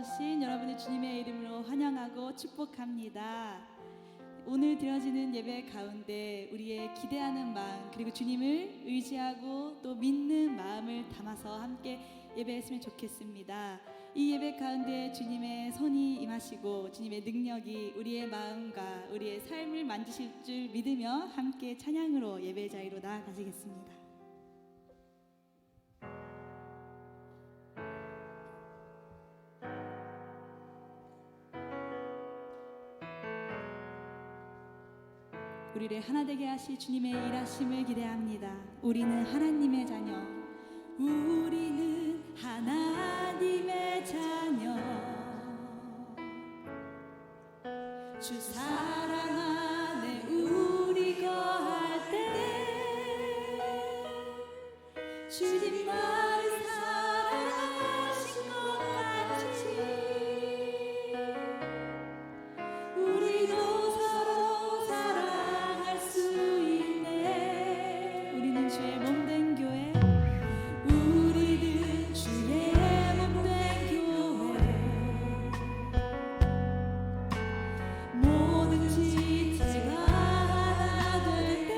오신 여러분의 주님의 이름으로 환영하고 축복합니다. 오늘 드려지는 예배 가운데 우리의 기대하는 마음 그리고 주님을 의지하고 또 믿는 마음을 담아서 함께 예배했으면 좋겠습니다. 이 예배 가운데 주님의 손이 임하시고 주님의 능력이 우리의 마음과 우리의 삶을 만지실 줄 믿으며 함께 찬양으로 예배 자리로 나아가시겠습니다. 우리를 하나 되게 하실 주님의 일하심을 기대합니다. 우리는 하나님의 자녀. 우리는 하나님의 자녀. 주 사랑 안에 우리 거할 때 주님 나를 사랑하신 것 같이 우리도 서로 사랑할 수 있네. 우리는 주의 몸된 교회. 우리는 주의 몸된 교회. 모든 지체가 하나 될 때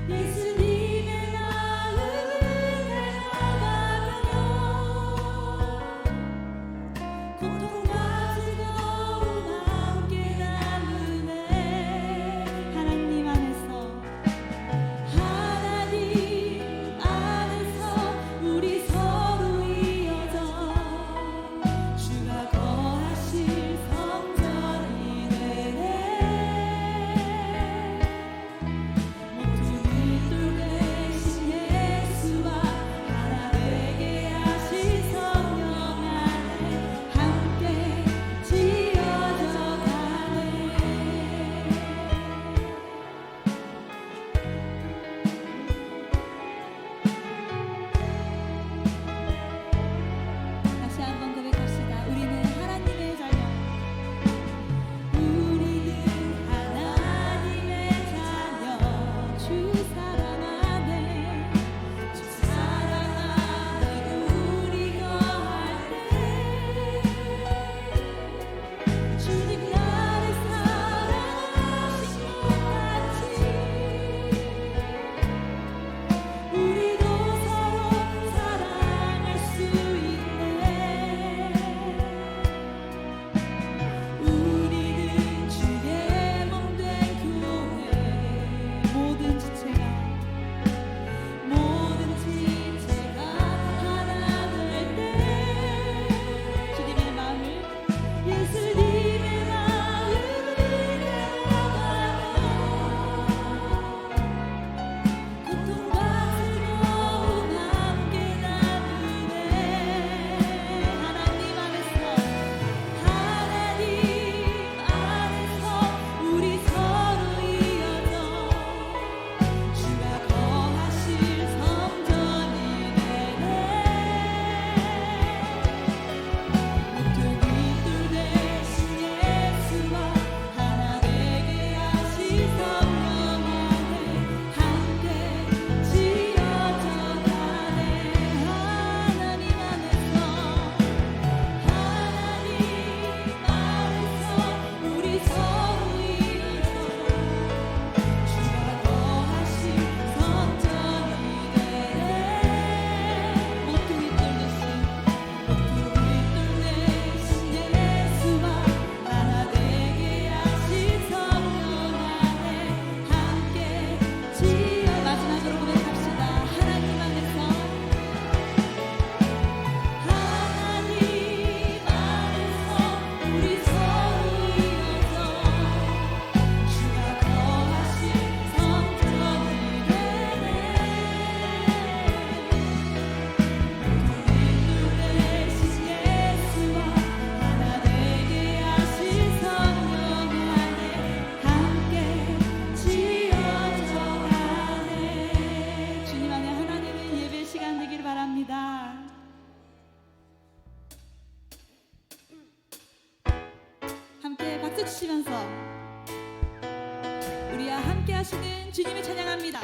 예수님의 마음을 닮아가며 고통과 즐거움 함께 나누네. 하나님 안에서 우리 서로 이어져 주가 거하실 성전이 되네. 모퉁이 돌 대신 예수와 하나 되게 하신 성령 안에 함께 지어져 가네. 다시 한번 고백합시다. 우리는 하나님의 자녀. 우리는 하나님의 자녀. 주 사랑 안에 우리 거할 때 주님 나를 사랑하신 것 같이 우리도 서로 사랑할 수 있네. 우리는 주의 몸된 교회. 모든 지체가 하나 될 때 주님의 마음을 예수님의 마음을 닮아가며 고통과 즐거움 함께 나누네. 하나님 안에서 우리 서로 이어져 주가 거하실 성전이 되네. 모퉁이 돌 대신 예수와 하나 되게 하신 성령 안에 함께 지어져 가네. 하나님 안에서 우리 서로 이어져 주가 거하실 성전이 되네. 모퉁이 돌 대신 예수와 하나 되게 하신 성령 안에 함께 지어. 마지막으로 고백합시다. 하나님 안에서 우리 서로 이어져 주가 거하실 성전이 되네. 모퉁이 돌 대신 예수와 하나 되게 하신 성령 안에 함께 지어져 가네. 주님 안에 하나님의 예배 시간 되기를 바랍니다. 함께 박수 치시면서 우리와 함께 하시는 주님을 찬양합니다.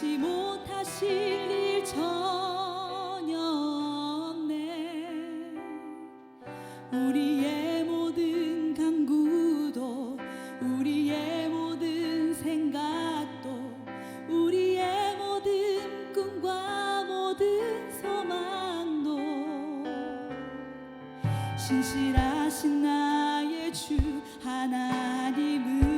능치 못하실 일 전혀 없네. 우리의 모든 간구도 우리의 모든 생각도 우리의 모든 꿈과 모든 소망도 신실하신 나의 주 하나님은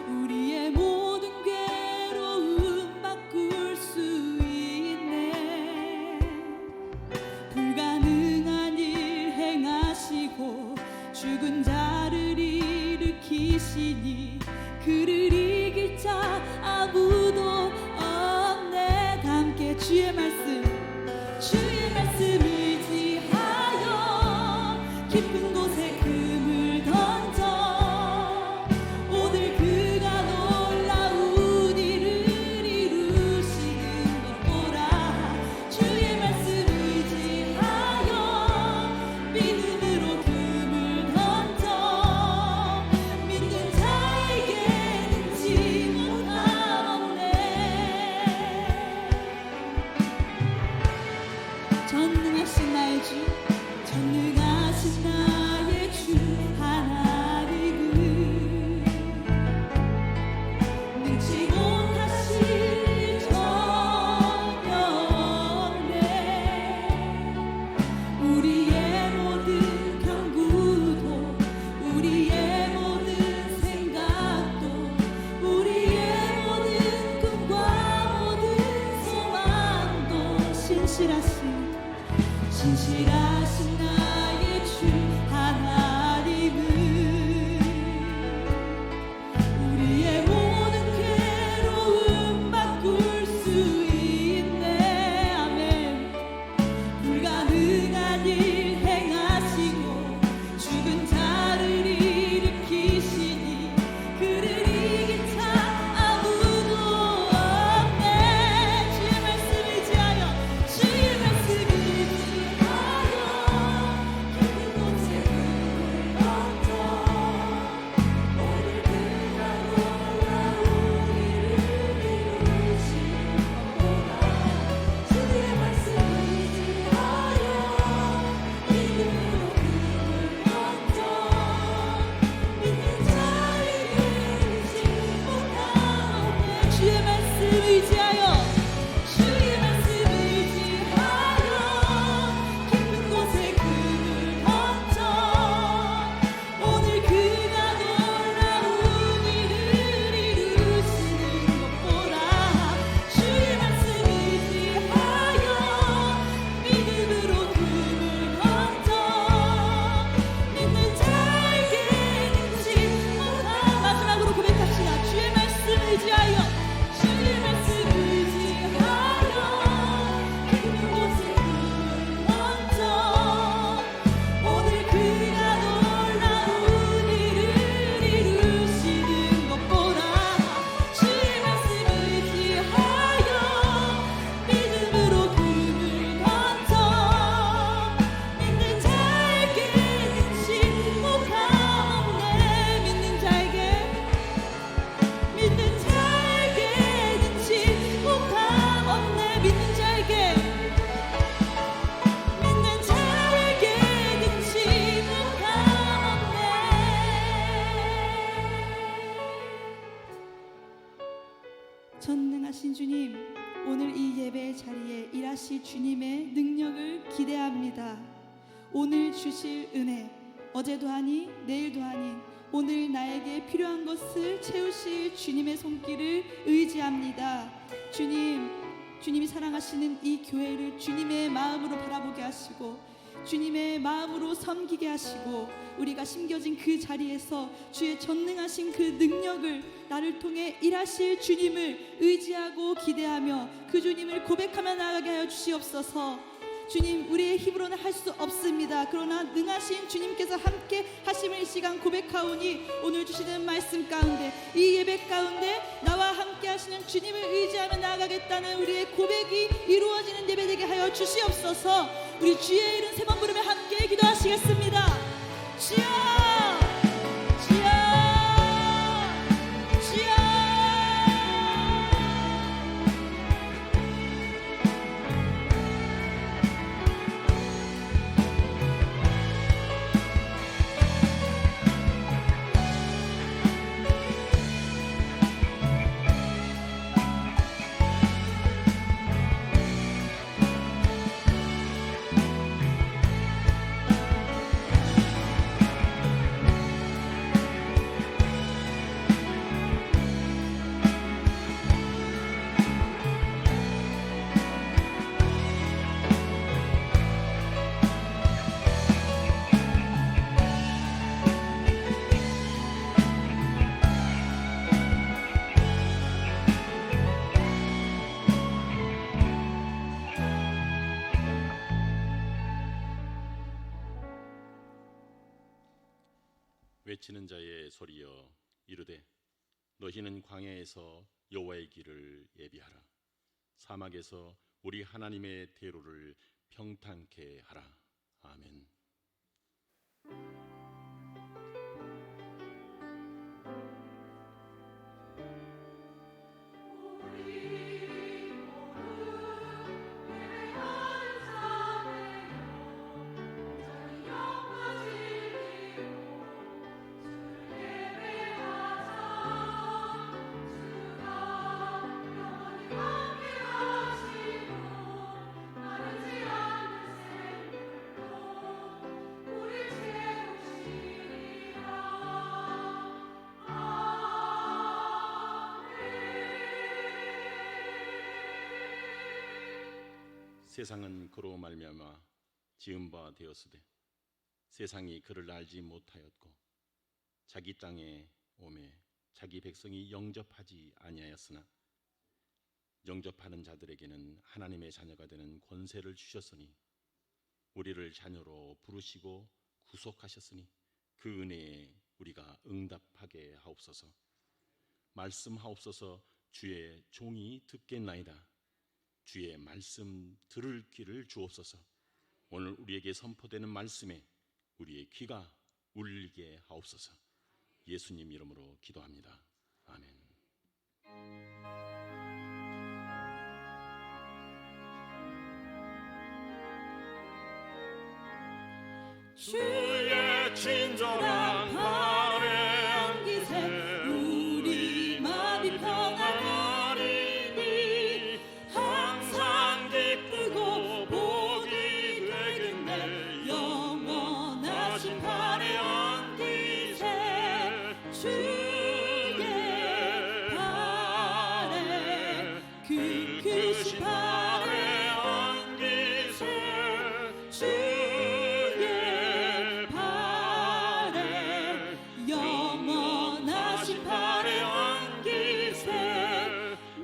우리의 모든 괴로움 바꿀 수 있네. 불가능한 일 행하시고 죽은 자를 일으키시니 그를 이길 자 아무도 없네. 다 함께 주의 말씀 의지하여 깊은 곳에 금을 던져 오늘 그가 놀라운 일을 이루시는 것 보라. 주의 말씀 의지하여 믿음으로 금을 던져 믿는 자에게 능치 못함 없네. 전능하신 나의 주 전능하신 나의 주 하나님은 능치 못하실 일 전혀 없네. 우리의 모든 간구도 우리의 모든 생각도 우리의 모든 꿈과 모든 소망도 신실하신 나의 주 하나님은 우리의 모든 괴로움 바꿀 수 있네. 아멘. 불가능한 일 행하시고 죽은 자를 일으키시니 그를 이긴 자 아무도 없네. 주의 말씀 의지하여 주의 말씀 깊은 곳에 금을 던져 오늘 그가 놀라운 일을 이루시는 것 보라. 주의 말씀 의지하여 믿음으로 금을 던져 믿는 자에게 능치 못함. 마지막으로 고백합시다. 주의 말씀 의지하여 주의 말씀 의지하여 깊은 곳에 금을 던져 오늘 그가 놀라운 일을 이루시는 것 보라. 주의 말씀 의지하여 믿음으로 금을 던져 믿는 자에게 능치 못함 없네. 믿는 자에게 능치 못함 없네. 믿는 자에게 능치 못함 없네. 전능하신 주님, 오늘 이 예배 자리에 일하실 주님의 능력을 기대합니다. 오늘 주실 은혜, 어제도 하니 내일도 하니 오늘 나에게 필요한 것을 채우실 주님의 손길을 의지합니다. 주님이 사랑하시는 이 교회를 주님의 마음으로 바라보게 하시고 주님의 마음으로 섬기게 하시고 우리가 심겨진 그 자리에서 주의 전능하신 그 능력을 나를 통해 일하실 주님을 의지하고 기대하며 그 주님을 고백하며 나아가게 하여 주시옵소서. 주님, 우리의 힘으로는 할 수 없습니다. 그러나 능하신 주님께서 함께 하심을 이 시간 고백하오니 오늘 주시는 말씀 가운데 이 예배 가운데 나와 함께 하시는 주님을 의지하며 나아가겠다는 우리의 고백이 이루어지는 예배 되게 하여 주시옵소서. 우리 주의 이름 세 번 부르며 함께 기도하시겠습니다. 주여 주여 주여 외치는 자의 소리여 이르되 너희는 광야에서 여호와의 길을 예비하라. 사막에서 우리 하나님의 대로를 평탄케 하라. 아멘. 세상은 그로 말미암아 지은 바 되었으되 세상이 그를 알지 못하였고 자기 땅에 오매 자기 백성이 영접하지 아니하였으나 영접하는 자들에게는 하나님의 자녀가 되는 권세를 주셨으니 우리를 자녀로 부르시고 구속하셨으니 그 은혜에 우리가 응답하게 하옵소서. 말씀하옵소서. 주의 종이 듣겠나이다. 주의 말씀 들을 귀를 주옵소서. 오늘 우리에게 선포되는 말씀에 우리의 귀가 울리게 하옵소서. 예수님 이름으로 기도합니다. 아멘. 주의 친절한 발에 안기세 우리 마음이 평안하리니 항상 기쁘고 복이 되겠네. 영원하신 발에 안기세 주의 발에 그 크신 발에 안기세 주의 발에 영원하신 발에 안기세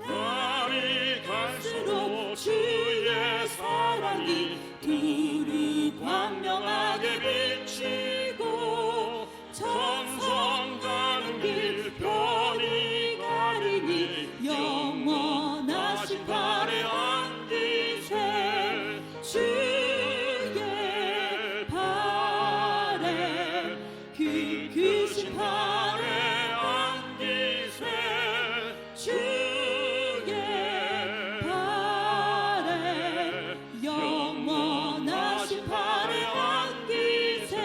날이 갈수록 주의 사랑이 두루 광명하게 비치고 천성 가는 길 편히 가리니 영원하신 발에 안기세 주의 발에 그 크신 발에 안기세 주의 발에 영원하신 발에 안기세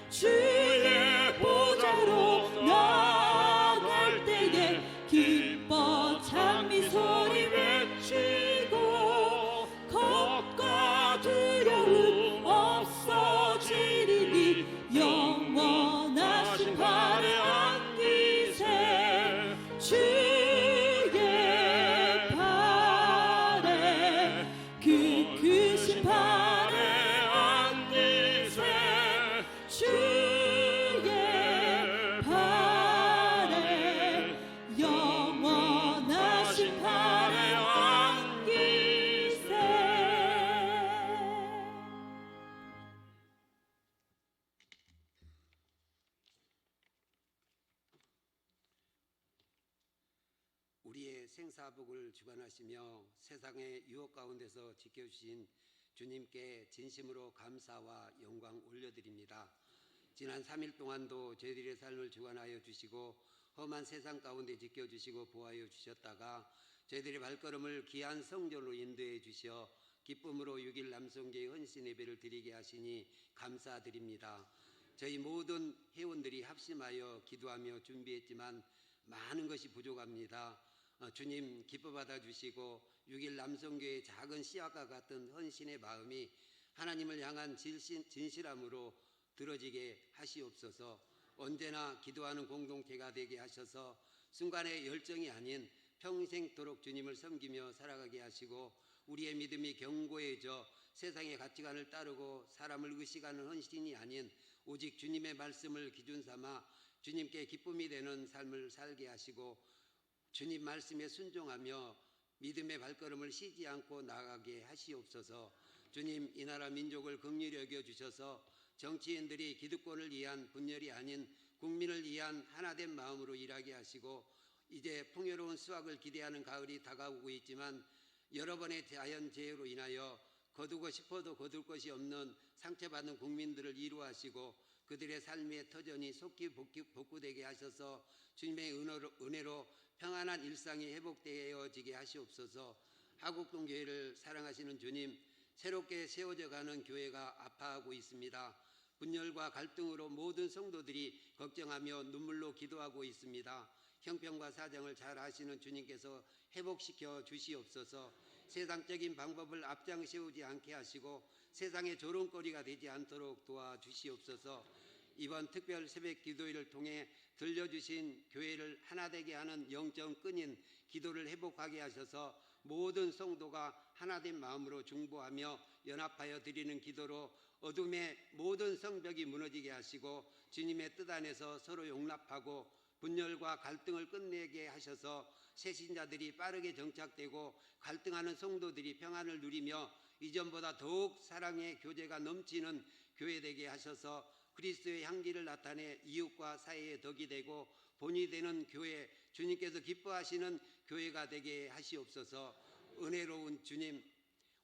주의 보좌로 나갈 때에 기뻐 찬미 소리 외치고 겁과 두려움 없어지리니 영원하신 발에 안기세 주의 발에 그 크신 발에 안기세 주의 발에 영원하신 발에 안기세. 우리의 생사복을 주관하시며 세상의 유혹 가운데서 지켜주신 주님께 진심으로 감사와 영광 올려드립니다. 지난 3일 동안도 저희들의 삶을 주관하여 주시고 험한 세상 가운데 지켜주시고 보호하여 주셨다가 저희들의 발걸음을 귀한 성전으로 인도해 주셔 기쁨으로 6일 남성교회 헌신 예배를 드리게 하시니 감사드립니다. 저희 모든 회원들이 합심하여 기도하며 준비했지만 많은 것이 부족합니다. 주님 기뻐 받아주시고 6일 남성교회의 작은 씨앗과 같은 헌신의 마음이 하나님을 향한 진실함으로 들어지게 하시옵소서. 언제나 기도하는 공동체가 되게 하셔서 순간의 열정이 아닌 평생토록 주님을 섬기며 살아가게 하시고 우리의 믿음이 견고해져 세상의 가치관을 따르고 사람을 의식하는 헌신이 아닌 오직 주님의 말씀을 기준 삼아 주님께 기쁨이 되는 삶을 살게 하시고 주님 말씀에 순종하며 믿음의 발걸음을 쉬지 않고 나아가게 하시옵소서. 주님 이 나라 민족을 긍휼히 여겨주셔서 정치인들이 기득권을 위한 분열이 아닌 국민을 위한 하나된 마음으로 일하게 하시고 이제 풍요로운 수확을 기대하는 가을이 다가오고 있지만 여러 번의 자연재해로 인하여 거두고 싶어도 거둘 것이 없는 상처받는 국민들을 위로하시고 그들의 삶의 터전이 속히 복구되게 하셔서 주님의 은혜로 평안한 일상이 회복되어지게 하시옵소서. 하국동교회를 사랑하시는 주님, 새롭게 세워져 가는 교회가 아파하고 있습니다. 분열과 갈등으로 모든 성도들이 걱정하며 눈물로 기도하고 있습니다. 형편과 사정을 잘 아시는 주님께서 회복시켜 주시옵소서. 세상적인 방법을 앞장 세우지 않게 하시고 세상의 조롱거리가 되지 않도록 도와주시옵소서. 이번 특별 새벽 기도회를 통해 들려주신 교회를 하나 되게 하는 영적 끈인 기도를 회복하게 하셔서 모든 성도가 하나된 마음으로 중보하며 연합하여 드리는 기도로 어둠의 모든 성벽이 무너지게 하시고 주님의 뜻 안에서 서로 용납하고 분열과 갈등을 끝내게 하셔서 새신자들이 빠르게 정착되고 갈등하는 성도들이 평안을 누리며 이전보다 더욱 사랑의 교제가 넘치는 교회 되게 하셔서 그리스도의 향기를 나타내 이웃과 사회에 덕이 되고 본이 되는 교회, 주님께서 기뻐하시는 교회가 되게 하시옵소서. 은혜로운 주님,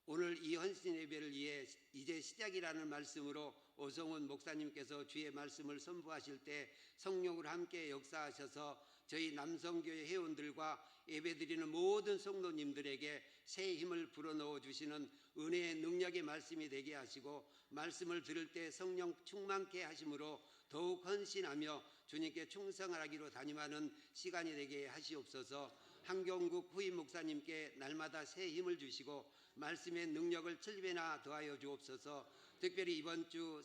오늘 이 헌신 예배를 위해 이제 시작이라는 말씀으로 오성훈 목사님께서 주의 말씀을 선포하실 때 성령으로 함께 역사하셔서 저희 남성교회 회원들과 예배드리는 모든 성도님들에게 새 힘을 불어넣어 주시는 은혜의 능력의 말씀이 되게 하시고 말씀을 들을 때 성령 충만케 하심으로 더욱 헌신하며 주님께 충성하기로 다짐하는 시간이 되게 하시옵소서. 한경국 후임 목사님께 날마다 새 힘을 주시고 말씀의 능력을 7배나 더하여 주옵소서. 특별히 이번 주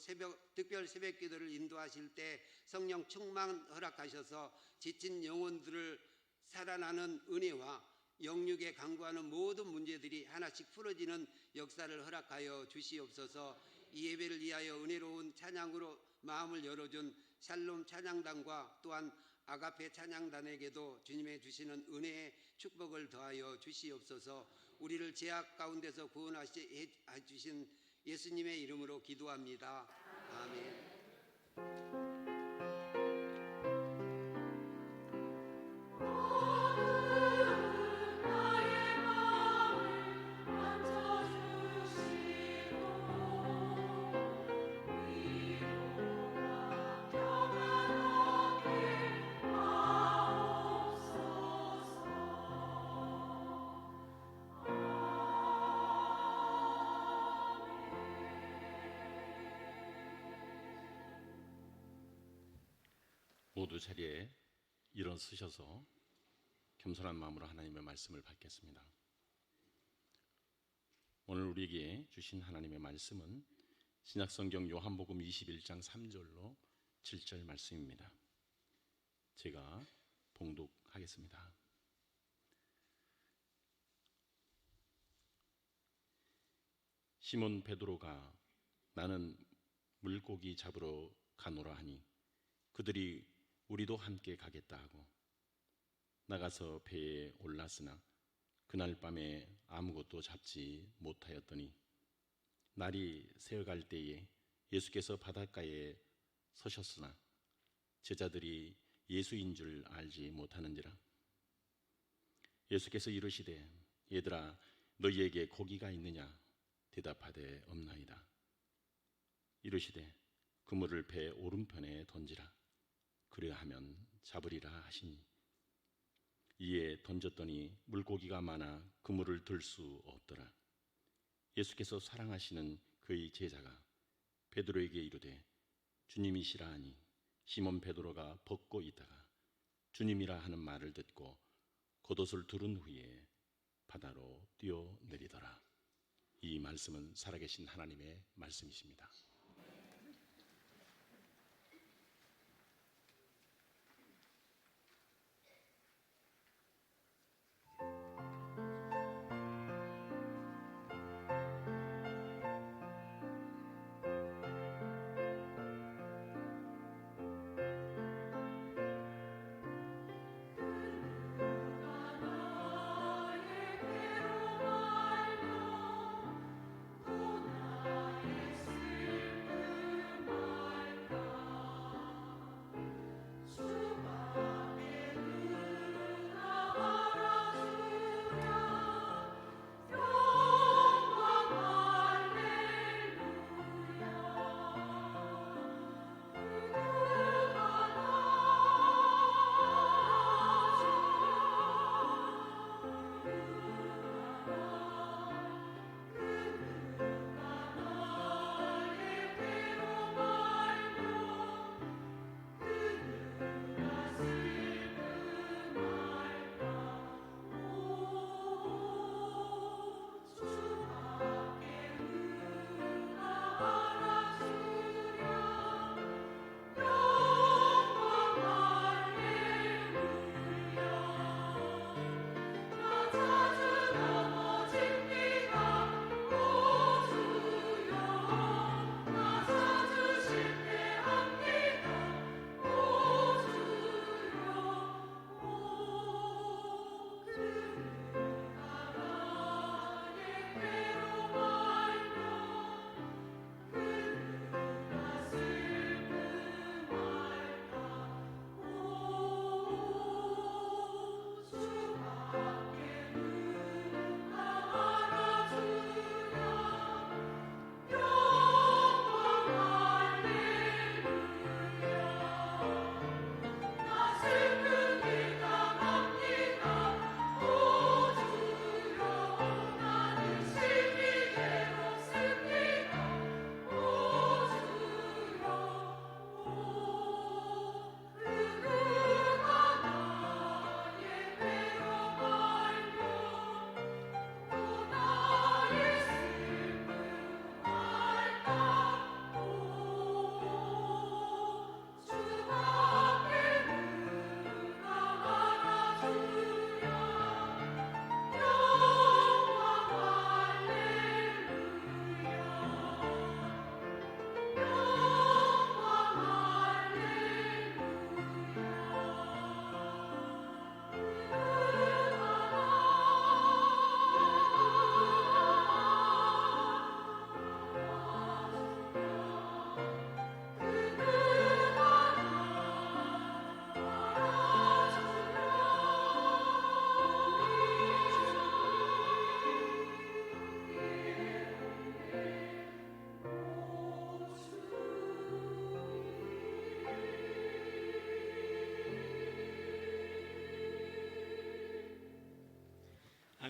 특별 새벽 기도를 인도하실 때 성령 충만 허락하셔서 지친 영혼들을 살아나는 은혜와 영육에 강구하는 모든 문제들이 하나씩 풀어지는 역사를 허락하여 주시옵소서. 이 예배를 위하여 은혜로운 찬양으로 마음을 열어준 샬롬 찬양단과 또한 아가페 찬양단에게도 주님의 주시는 은혜의 축복을 더하여 주시옵소서. 우리를 죄악 가운데서 구원하신 예수님의 이름으로 기도합니다. 아멘. 모두 자리에 일어서셔서 겸손한 마음으로 하나님의 말씀을 받겠습니다. 오늘 우리에게 주신 하나님의 말씀은 신약성경 요한복음 21장 3절로 7절 말씀입니다. 제가 봉독하겠습니다. 시몬 베드로가 나는 물고기 잡으러 가노라 하니 그들이 우리도 함께 가겠다 하고 나가서 배에 올랐으나 그날 밤에 아무것도 잡지 못하였더니 날이 새어갈 때에 예수께서 바닷가에 서셨으나 제자들이 예수인 줄 알지 못하는지라. 예수께서 이르시되 얘들아 너희에게 고기가 있느냐 대답하되 없나이다. 이르시되 그물을 배 오른편에 던지라. 그래야하면 잡으리라 하시니 이에 던졌더니 물고기가 많아 그물을 들 수 없더라. 예수께서 사랑하시는 그의 제자가 베드로에게 이르되 주님이시라 하니 시몬 베드로가 벗고 있다가 주님이라 하는 말을 듣고 겉옷을 두른 후에 바다로 뛰어내리더라. 이 말씀은 살아계신 하나님의 말씀이십니다.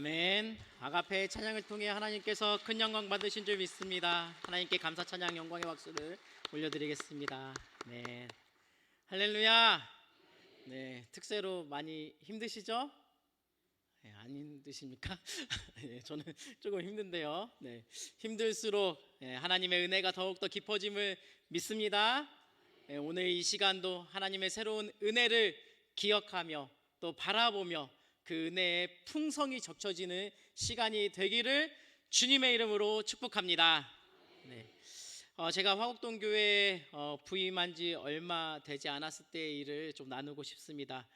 아멘. 아가페 찬양을 통해 하나님께서 큰 영광 받으신 줄 믿습니다. 하나님께 감사 찬양 영광의 박수를 올려드리겠습니다. 네, 할렐루야. 네, 특세로 많이 힘드시죠? 네, 안 힘드십니까? 네, 저는 조금 힘든데요. 네, 힘들수록 하나님의 은혜가 더욱더 깊어짐을 믿습니다. 네, 오늘 이 시간도 하나님의 새로운 은혜를 기억하며 또 바라보며 그 은혜의 풍성이 적셔지는 시간이 되기를 주님의 이름으로 축복합니다. 네. 제가 화곡동 교회에 부임한 지 얼마 되지 않았을 때의 일을 좀 나누고 싶습니다.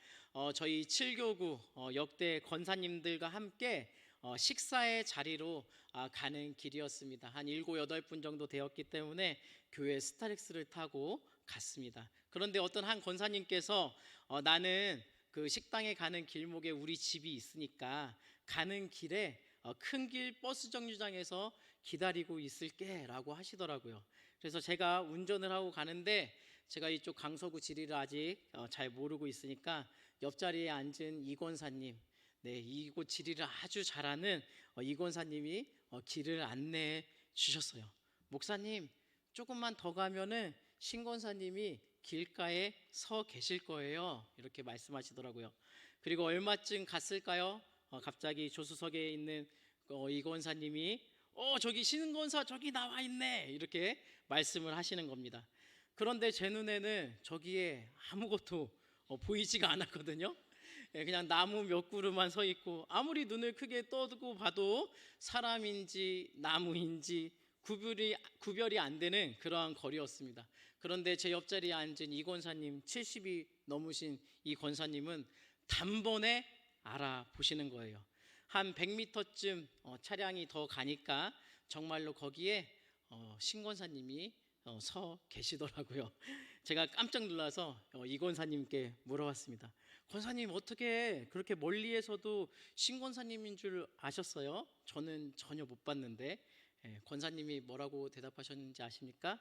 저희 7교구 역대 권사님들과 함께 식사의 자리로 가는 길이었습니다. 한 7, 8분 정도 되었기 때문에 교회 스타렉스를 타고 갔습니다. 그런데 어떤 한 권사님께서 나는 그 식당에 가는 길목에 우리 집이 있으니까 가는 길에 큰 길 버스 정류장에서 기다리고 있을게 라고 하시더라고요. 그래서 제가 운전을 하고 가는데 제가 이쪽 강서구 지리를 아직 잘 모르고 있으니까 옆자리에 앉은 이 권사님, 네, 이곳 지리를 아주 잘 아는 이 권사님이 길을 안내해 주셨어요. 목사님, 조금만 더 가면은 신 권사님이 길가에 서 계실 거예요. 이렇게 말씀하시더라고요. 그리고 얼마쯤 갔을까요? 갑자기 조수석에 있는 이 권사님이 저기 신 권사 저기 나와 있네 이렇게 말씀을 하시는 겁니다. 그런데 제 눈에는 저기에 아무것도 보이지가 않았거든요. 그냥 나무 몇 그루만 서 있고 아무리 눈을 크게 떠두고 봐도 사람인지 나무인지 구별이 안 되는 그러한 거리였습니다. 그런데 제 옆자리에 앉은 이 권사님, 70이 넘으신 이 권사님은 단번에 알아보시는 거예요. 한 100m쯤 차량이 더 가니까 정말로 거기에 신 권사님이 서 계시더라고요. 제가 깜짝 놀라서 이 권사님께 물어봤습니다. 권사님, 어떻게 그렇게 멀리에서도 신 권사님인 줄 아셨어요? 저는 전혀 못 봤는데. 권사님이 뭐라고 대답하셨는지 아십니까?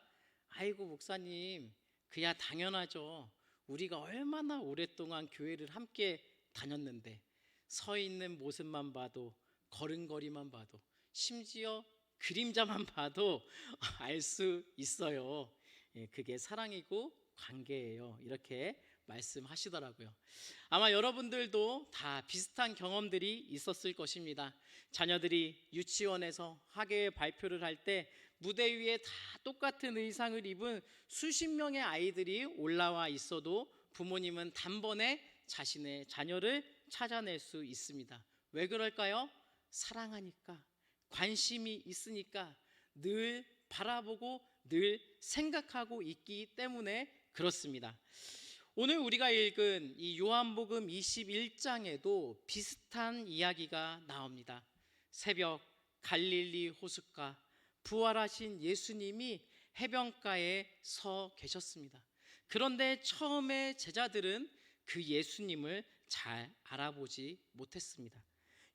아이고 목사님, 그야 당연하죠. 우리가 얼마나 오랫동안 교회를 함께 다녔는데 서 있는 모습만 봐도, 걸음걸이만 봐도, 심지어 그림자만 봐도 알 수 있어요. 그게 사랑이고 관계예요. 이렇게 말씀하시더라고요. 아마 여러분들도 다 비슷한 경험들이 있었을 것입니다. 자녀들이 유치원에서 학예회 발표를 할 때 무대 위에 다 똑같은 의상을 입은 수십 명의 아이들이 올라와 있어도 부모님은 단번에 자신의 자녀를 찾아낼 수 있습니다. 왜 그럴까요? 사랑하니까, 관심이 있으니까, 늘 바라보고 늘 생각하고 있기 때문에 그렇습니다. 오늘 우리가 읽은 이 요한복음 21장에도 비슷한 이야기가 나옵니다. 새벽 갈릴리 호숫가, 부활하신 예수님이 해변가에 서 계셨습니다. 그런데 처음에 제자들은 그 예수님을 잘 알아보지 못했습니다.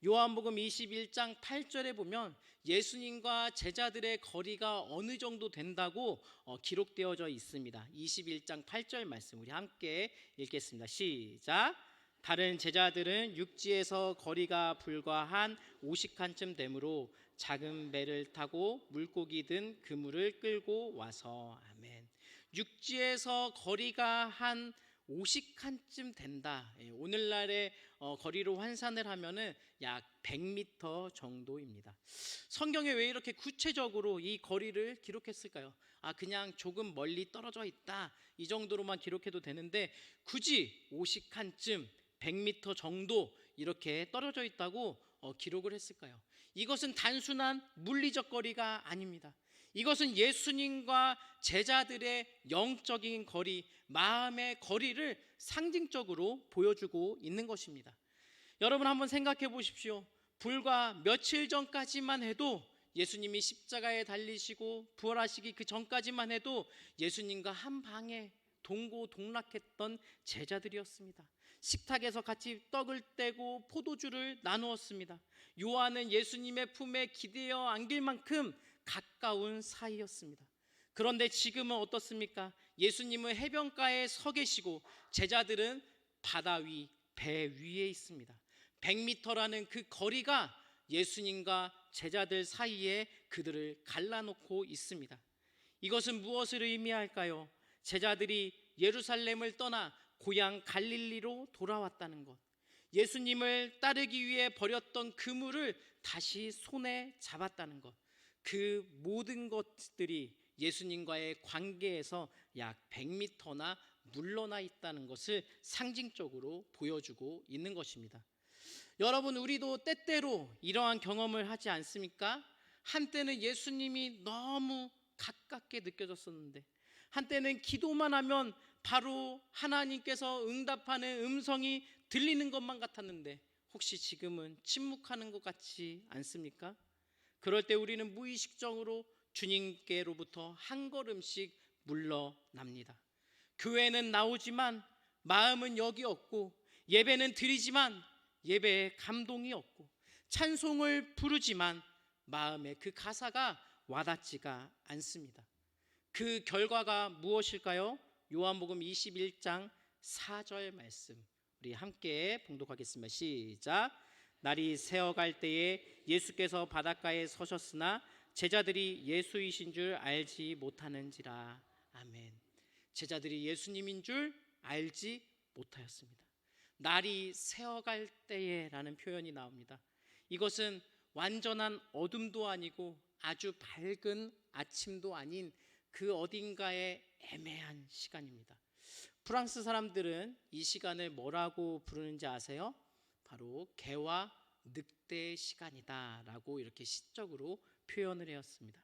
요한복음 21장 8절에 보면 예수님과 제자들의 거리가 어느 정도 된다고 기록되어져 있습니다. 21장 8절 말씀 우리 함께 읽겠습니다. 시작. 다른 제자들은 육지에서 거리가 불과 한 50칸쯤 되므로 작은 배를 타고 물고기 든 그물을 끌고 와서 아멘. 육지에서 거리가 한 50칸쯤 된다. 오늘날의 거리로 환산을 하면은 약 100m 정도입니다. 성경에 왜 이렇게 구체적으로 이 거리를 기록했을까요? 그냥 조금 멀리 떨어져 있다 이 정도로만 기록해도 되는데 굳이 50칸쯤 100m 정도 이렇게 떨어져 있다고 기록을 했을까요? 이것은 단순한 물리적 거리가 아닙니다. 이것은 예수님과 제자들의 영적인 거리, 마음의 거리를 상징적으로 보여주고 있는 것입니다. 여러분 한번 생각해 보십시오. 불과 며칠 전까지만 해도 예수님이 십자가에 달리시고 부활하시기 그 전까지만 해도 예수님과 한 방에 동고동락했던 제자들이었습니다. 식탁에서 같이 떡을 떼고 포도주를 나누었습니다. 요한은 예수님의 품에 기대어 안길 만큼 가까운 사이였습니다. 그런데 지금은 어떻습니까? 예수님은 해변가에 서 계시고 제자들은 바다 위, 배 위에 있습니다. 100m라는 그 거리가 예수님과 제자들 사이에 그들을 갈라놓고 있습니다. 이것은 무엇을 의미할까요? 제자들이 예루살렘을 떠나 고향 갈릴리로 돌아왔다는 것, 예수님을 따르기 위해 버렸던 그물을 다시 손에 잡았다는 것, 그 모든 것들이 예수님과의 관계에서 약 100m나 물러나 있다는 것을 상징적으로 보여주고 있는 것입니다. 여러분, 우리도 때때로 이러한 경험을 하지 않습니까? 한때는 예수님이 너무 가깝게 느껴졌었는데, 한때는 기도만 하면 바로 하나님께서 응답하는 음성이 들리는 것만 같았는데, 혹시 지금은 침묵하는 것 같지 않습니까? 그럴 때 우리는 무의식적으로 주님께로부터 한 걸음씩 물러납니다. 교회는 나오지만 마음은 여기 없고, 예배는 드리지만 예배에 감동이 없고, 찬송을 부르지만 마음에 그 가사가 와닿지가 않습니다. 그 결과가 무엇일까요? 요한복음 21장 4절 말씀, 우리 함께 봉독하겠습니다. 시작. 날이 새어갈 때에 예수께서 바닷가에 서셨으나 제자들이 예수이신 줄 알지 못하는지라. 아멘. 제자들이 예수님인 줄 알지 못하였습니다. 날이 새어갈 때에 라는 표현이 나옵니다. 이것은 완전한 어둠도 아니고 아주 밝은 아침도 아닌 그 어딘가의 애매한 시간입니다. 프랑스 사람들은 이 시간을 뭐라고 부르는지 아세요? 바로 개와 늑대의 시간이다 라고 이렇게 시적으로 표현을 해왔습니다.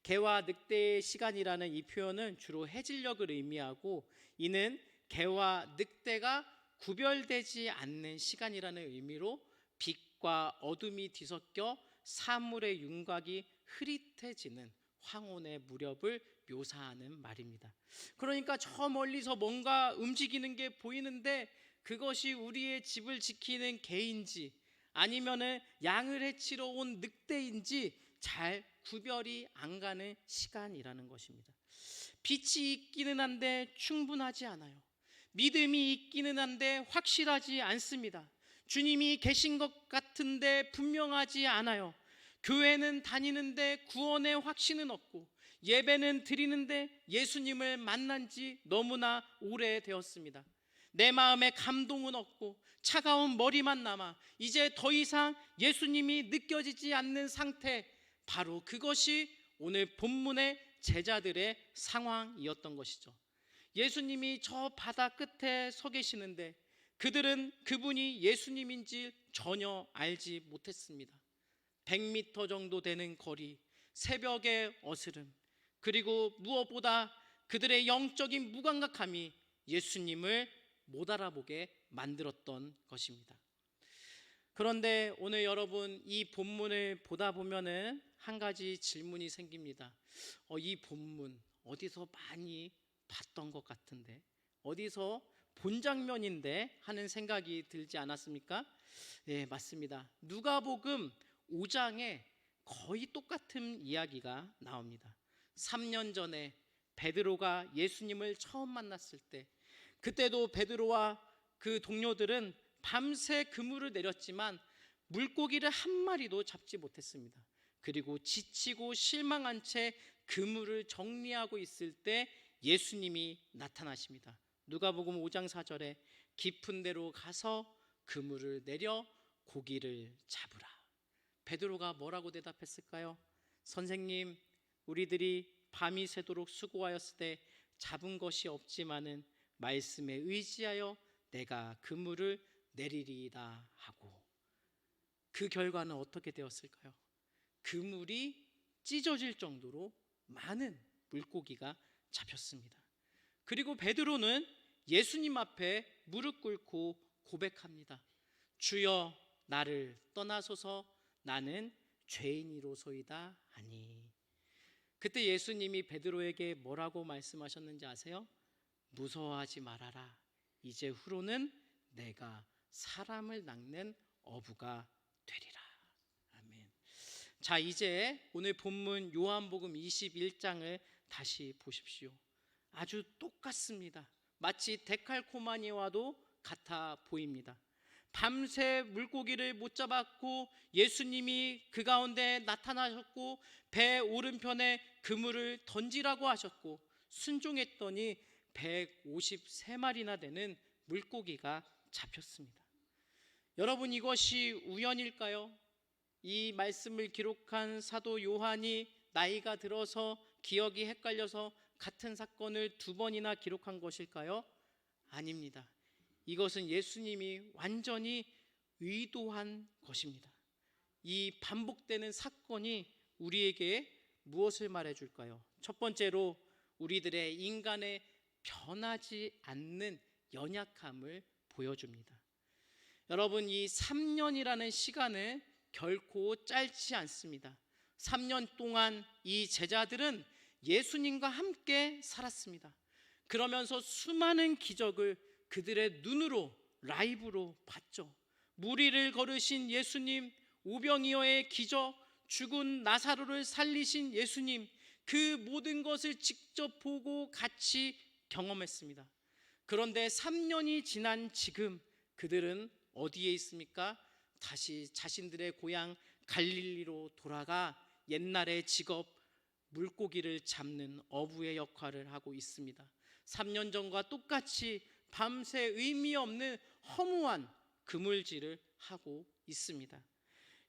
개와 늑대의 시간이라는 이 표현은 주로 해질녘을 의미하고, 이는 개와 늑대가 구별되지 않는 시간이라는 의미로 빛과 어둠이 뒤섞여 사물의 윤곽이 흐릿해지는 황혼의 무렵을 묘사하는 말입니다. 그러니까 저 멀리서 뭔가 움직이는 게 보이는데 그것이 우리의 집을 지키는 개인지 아니면은 양을 해치러 온 늑대인지 잘 구별이 안 가는 시간이라는 것입니다. 빛이 있기는 한데 충분하지 않아요. 믿음이 있기는 한데 확실하지 않습니다. 주님이 계신 것 같은데 분명하지 않아요. 교회는 다니는데 구원의 확신은 없고, 예배는 드리는데 예수님을 만난 지 너무나 오래되었습니다. 내 마음에 감동은 없고 차가운 머리만 남아 이제 더 이상 예수님이 느껴지지 않는 상태, 바로 그것이 오늘 본문의 제자들의 상황이었던 것이죠. 예수님이 저 바다 끝에 서 계시는데 그들은 그분이 예수님인지 전혀 알지 못했습니다. 100m 정도 되는 거리, 새벽의 어스름, 그리고 무엇보다 그들의 영적인 무감각함이 예수님을 못 알아보게 만들었던 것입니다. 그런데 오늘 여러분, 이 본문을 보다 보면은 한 가지 질문이 생깁니다. 이 본문 어디서 많이 봤던 것 같은데, 어디서 본 장면인데 하는 생각이 들지 않았습니까? 네, 맞습니다. 누가복음 5장에 거의 똑같은 이야기가 나옵니다. 3년 전에 베드로가 예수님을 처음 만났을 때, 그때도 베드로와 그 동료들은 밤새 그물을 내렸지만 물고기를 한 마리도 잡지 못했습니다. 그리고 지치고 실망한 채 그물을 정리하고 있을 때 예수님이 나타나십니다. 누가복음 5장 4절에 깊은 데로 가서 그물을 내려 고기를 잡으라. 베드로가 뭐라고 대답했을까요? 선생님, 우리들이 밤이 새도록 수고하였을 때 잡은 것이 없지만은 말씀에 의지하여 내가 그물을 내리리이다 하고, 그 결과는 어떻게 되었을까요? 그물이 찢어질 정도로 많은 물고기가 잡혔습니다. 그리고 베드로는 예수님 앞에 무릎 꿇고 고백합니다. 주여, 나를 떠나소서, 나는 죄인이로소이다 하니. 그때 예수님이 베드로에게 뭐라고 말씀하셨는지 아세요? 무서워하지 말아라. 이제 후로는 내가 사람을 낚는 어부가 되리라. 아멘. 자, 이제 오늘 본문 요한복음 21장을 다시 보십시오. 아주 똑같습니다. 마치 데칼코마니와도 같아 보입니다. 밤새 물고기를 못 잡았고 예수님이 그 가운데 나타나셨고 배 오른편에 그물을 던지라고 하셨고 순종했더니 153마리나 되는 물고기가 잡혔습니다. 여러분, 이것이 우연일까요? 이 말씀을 기록한 사도 요한이 나이가 들어서 기억이 헷갈려서 같은 사건을 2번이나 기록한 것일까요? 아닙니다. 이것은 예수님이 완전히 의도한 것입니다. 이 반복되는 사건이 우리에게 무엇을 말해줄까요? 첫 번째로 우리들의 인간의 변하지 않는 연약함을 보여줍니다. 여러분, 이 3년이라는 시간은 결코 짧지 않습니다. 3년 동안 이 제자들은 예수님과 함께 살았습니다. 그러면서 수많은 기적을 그들의 눈으로 라이브로 봤죠. 무리를 걸으신 예수님, 오병이어의 기적, 죽은 나사로를 살리신 예수님, 그 모든 것을 직접 보고 같이 경험했습니다. 그런데 3년이 지난 지금 그들은 어디에 있습니까? 다시 자신들의 고향 갈릴리로 돌아가 옛날의 직업 물고기를 잡는 어부의 역할을 하고 있습니다. 3년 전과 똑같이 밤새 의미 없는 허무한 그물질을 하고 있습니다.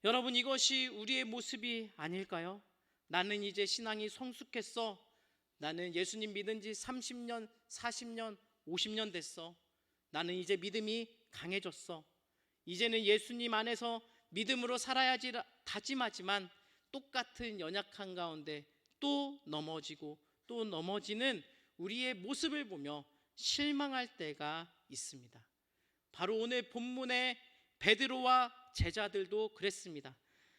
여러분, 이것이 우리의 모습이 아닐까요? 나는 이제 신앙이 성숙했어. 나는 예수님 믿은 지 30년, 40년, 50년 됐어. 나는 이제 믿음이 강해졌어. 이제는 예수님 안에서 믿음으로 살아야지 다짐하지만 똑같은 연약한 가운데 또 넘어지고 또 넘어지는 우리의 모습을 보며 실망할 때가 있습니다. 바로 오늘 본문의 베드로와 제자들도 그랬습니다.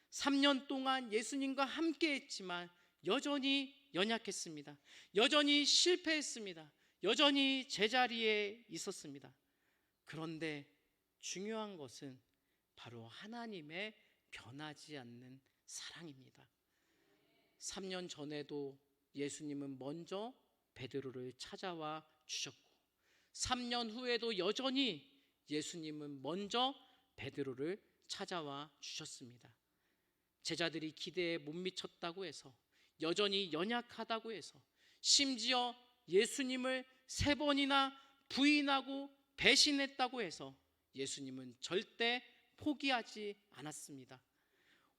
3년 동안 예수님과 함께 했지만 여전히 연약했습니다. 여전히 실패했습니다. 여전히 제자리에 있었습니다. 그런데 중요한 것은 바로 하나님의 변하지 않는 사랑입니다. 3년 전에도 예수님은 먼저 베드로를 찾아와 주셨고 3년 후에도 여전히 예수님은 먼저 베드로를 찾아와 주셨습니다. 제자들이 기대에 못 미쳤다고 해서, 여전히 연약하다고 해서, 심지어 예수님을 3번이나 부인하고 배신했다고 해서 예수님은 절대 포기하지 않았습니다.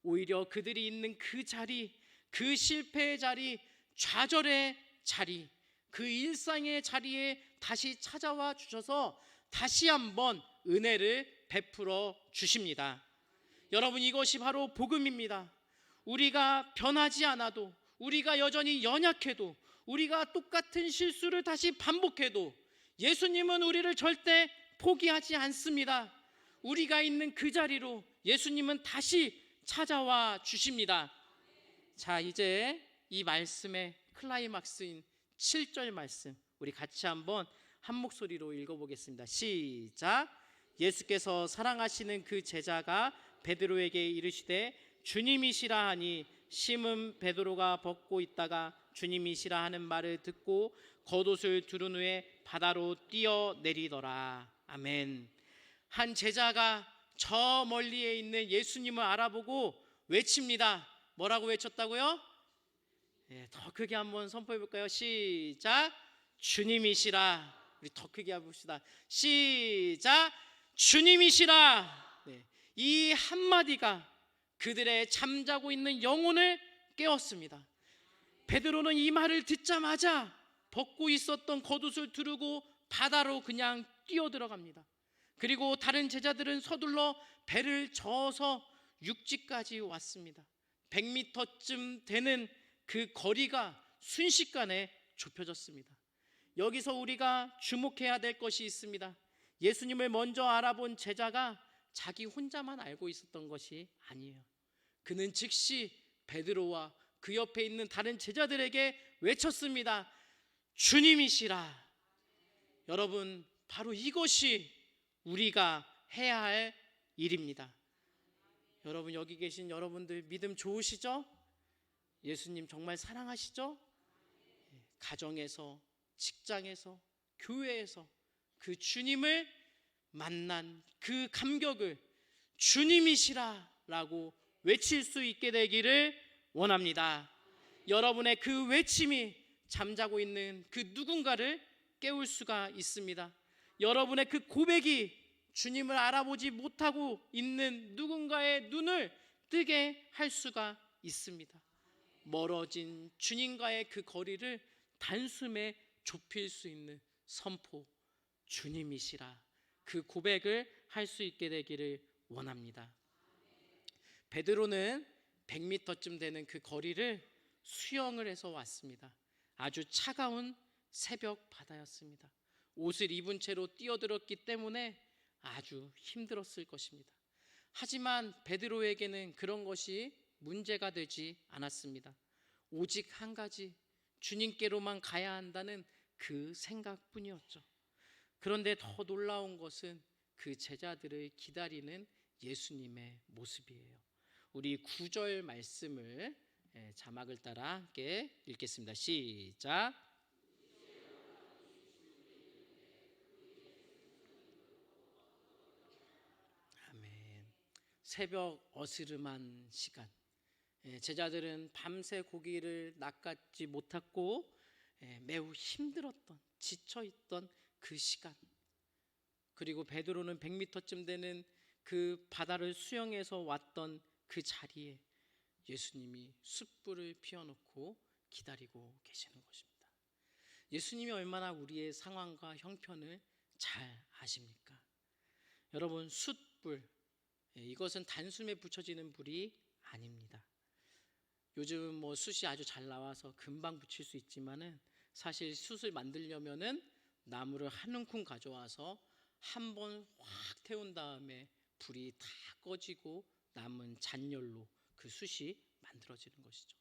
오히려 그들이 있는 그 자리, 그 실패의 자리, 좌절의 자리, 그 일상의 자리에 다시 찾아와 주셔서 다시 한번 은혜를 베풀어 주십니다. 여러분, 이것이 바로 복음입니다. 우리가 변하지 않아도, 우리가 여전히 연약해도, 우리가 똑같은 실수를 다시 반복해도 예수님은 우리를 절대 포기하지 않습니다. 우리가 있는 그 자리로 예수님은 다시 찾아와 주십니다. 자, 이제 이 말씀의 클라이막스인 7절 말씀 우리 같이 한번 한 목소리로 읽어보겠습니다. 시작. 예수께서 사랑하시는 그 제자가 베드로에게 이르시되 주님이시라 하니 시몬 베드로가 벗고 있다가 주님이시라 하는 말을 듣고 겉옷을 두른 후에 바다로 뛰어내리더라. 아멘. 한 제자가 저 멀리에 있는 예수님을 알아보고 외칩니다. 뭐라고 외쳤다고요? 네, 더 크게 한번 선포해 볼까요? 시작. 주님이시라. 우리 더 크게 해봅시다. 시작. 주님이시라. 네, 이 한마디가 그들의 잠자고 있는 영혼을 깨웠습니다. 베드로는 이 말을 듣자마자 벗고 있었던 겉옷을 두르고 바다로 그냥 뛰어들어갑니다. 그리고 다른 제자들은 서둘러 배를 저어서 육지까지 왔습니다. 100m쯤 되는 그 거리가 순식간에 좁혀졌습니다. 여기서 우리가 주목해야 될 것이 있습니다. 예수님을 먼저 알아본 제자가 자기 혼자만 알고 있었던 것이 아니에요. 그는 즉시 베드로와 그 옆에 있는 다른 제자들에게 외쳤습니다. 주님이시라. 여러분, 바로 이것이 우리가 해야 할 일입니다. 여러분, 여기 계신 여러분들 믿음 좋으시죠? 예수님 정말 사랑하시죠? 가정에서, 직장에서, 교회에서 그 주님을 만난 그 감격을 주님이시라라고 외칠 수 있게 되기를 원합니다. 여러분의 그 외침이 잠자고 있는 그 누군가를 깨울 수가 있습니다. 여러분의 그 고백이 주님을 알아보지 못하고 있는 누군가의 눈을 뜨게 할 수가 있습니다. 멀어진 주님과의 그 거리를 단숨에 좁힐 수 있는 선포, 주님이시라, 그 고백을 할 수 있게 되기를 원합니다. 베드로는 100m쯤 되는 그 거리를 수영을 해서 왔습니다. 아주 차가운 새벽 바다였습니다. 옷을 입은 채로 뛰어들었기 때문에 아주 힘들었을 것입니다. 하지만 베드로에게는 그런 것이 문제가 되지 않았습니다. 오직 한 가지, 주님께로만 가야 한다는 그 생각뿐이었죠. 그런데 더 놀라운 것은 그 제자들을 기다리는 예수님의 모습이에요. 우리 9절 말씀을 자막을 따라 함께 읽겠습니다. 시작. 아멘. 새벽 어스름한 시간, 제자들은 밤새 고기를 낚았지 못했고 매우 힘들었던, 지쳐있던 그 시간, 그리고 베드로는 100m쯤 되는 그 바다를 수영해서 왔던 그 자리에 예수님이 숯불을 피워놓고 기다리고 계시는 것입니다. 예수님이 얼마나 우리의 상황과 형편을 잘 아십니까? 여러분, 숯불, 이것은 단숨에 붙여지는 불이 아닙니다. 요즘 뭐 숯이 아주 잘 나와서 금방 붙일 수 있지만은 사실 숯을 만들려면은 나무를 한 움큼 가져와서 한 번 확 태운 다음에 불이 다 꺼지고 남은 잔열로 그 숯이 만들어지는 것이죠.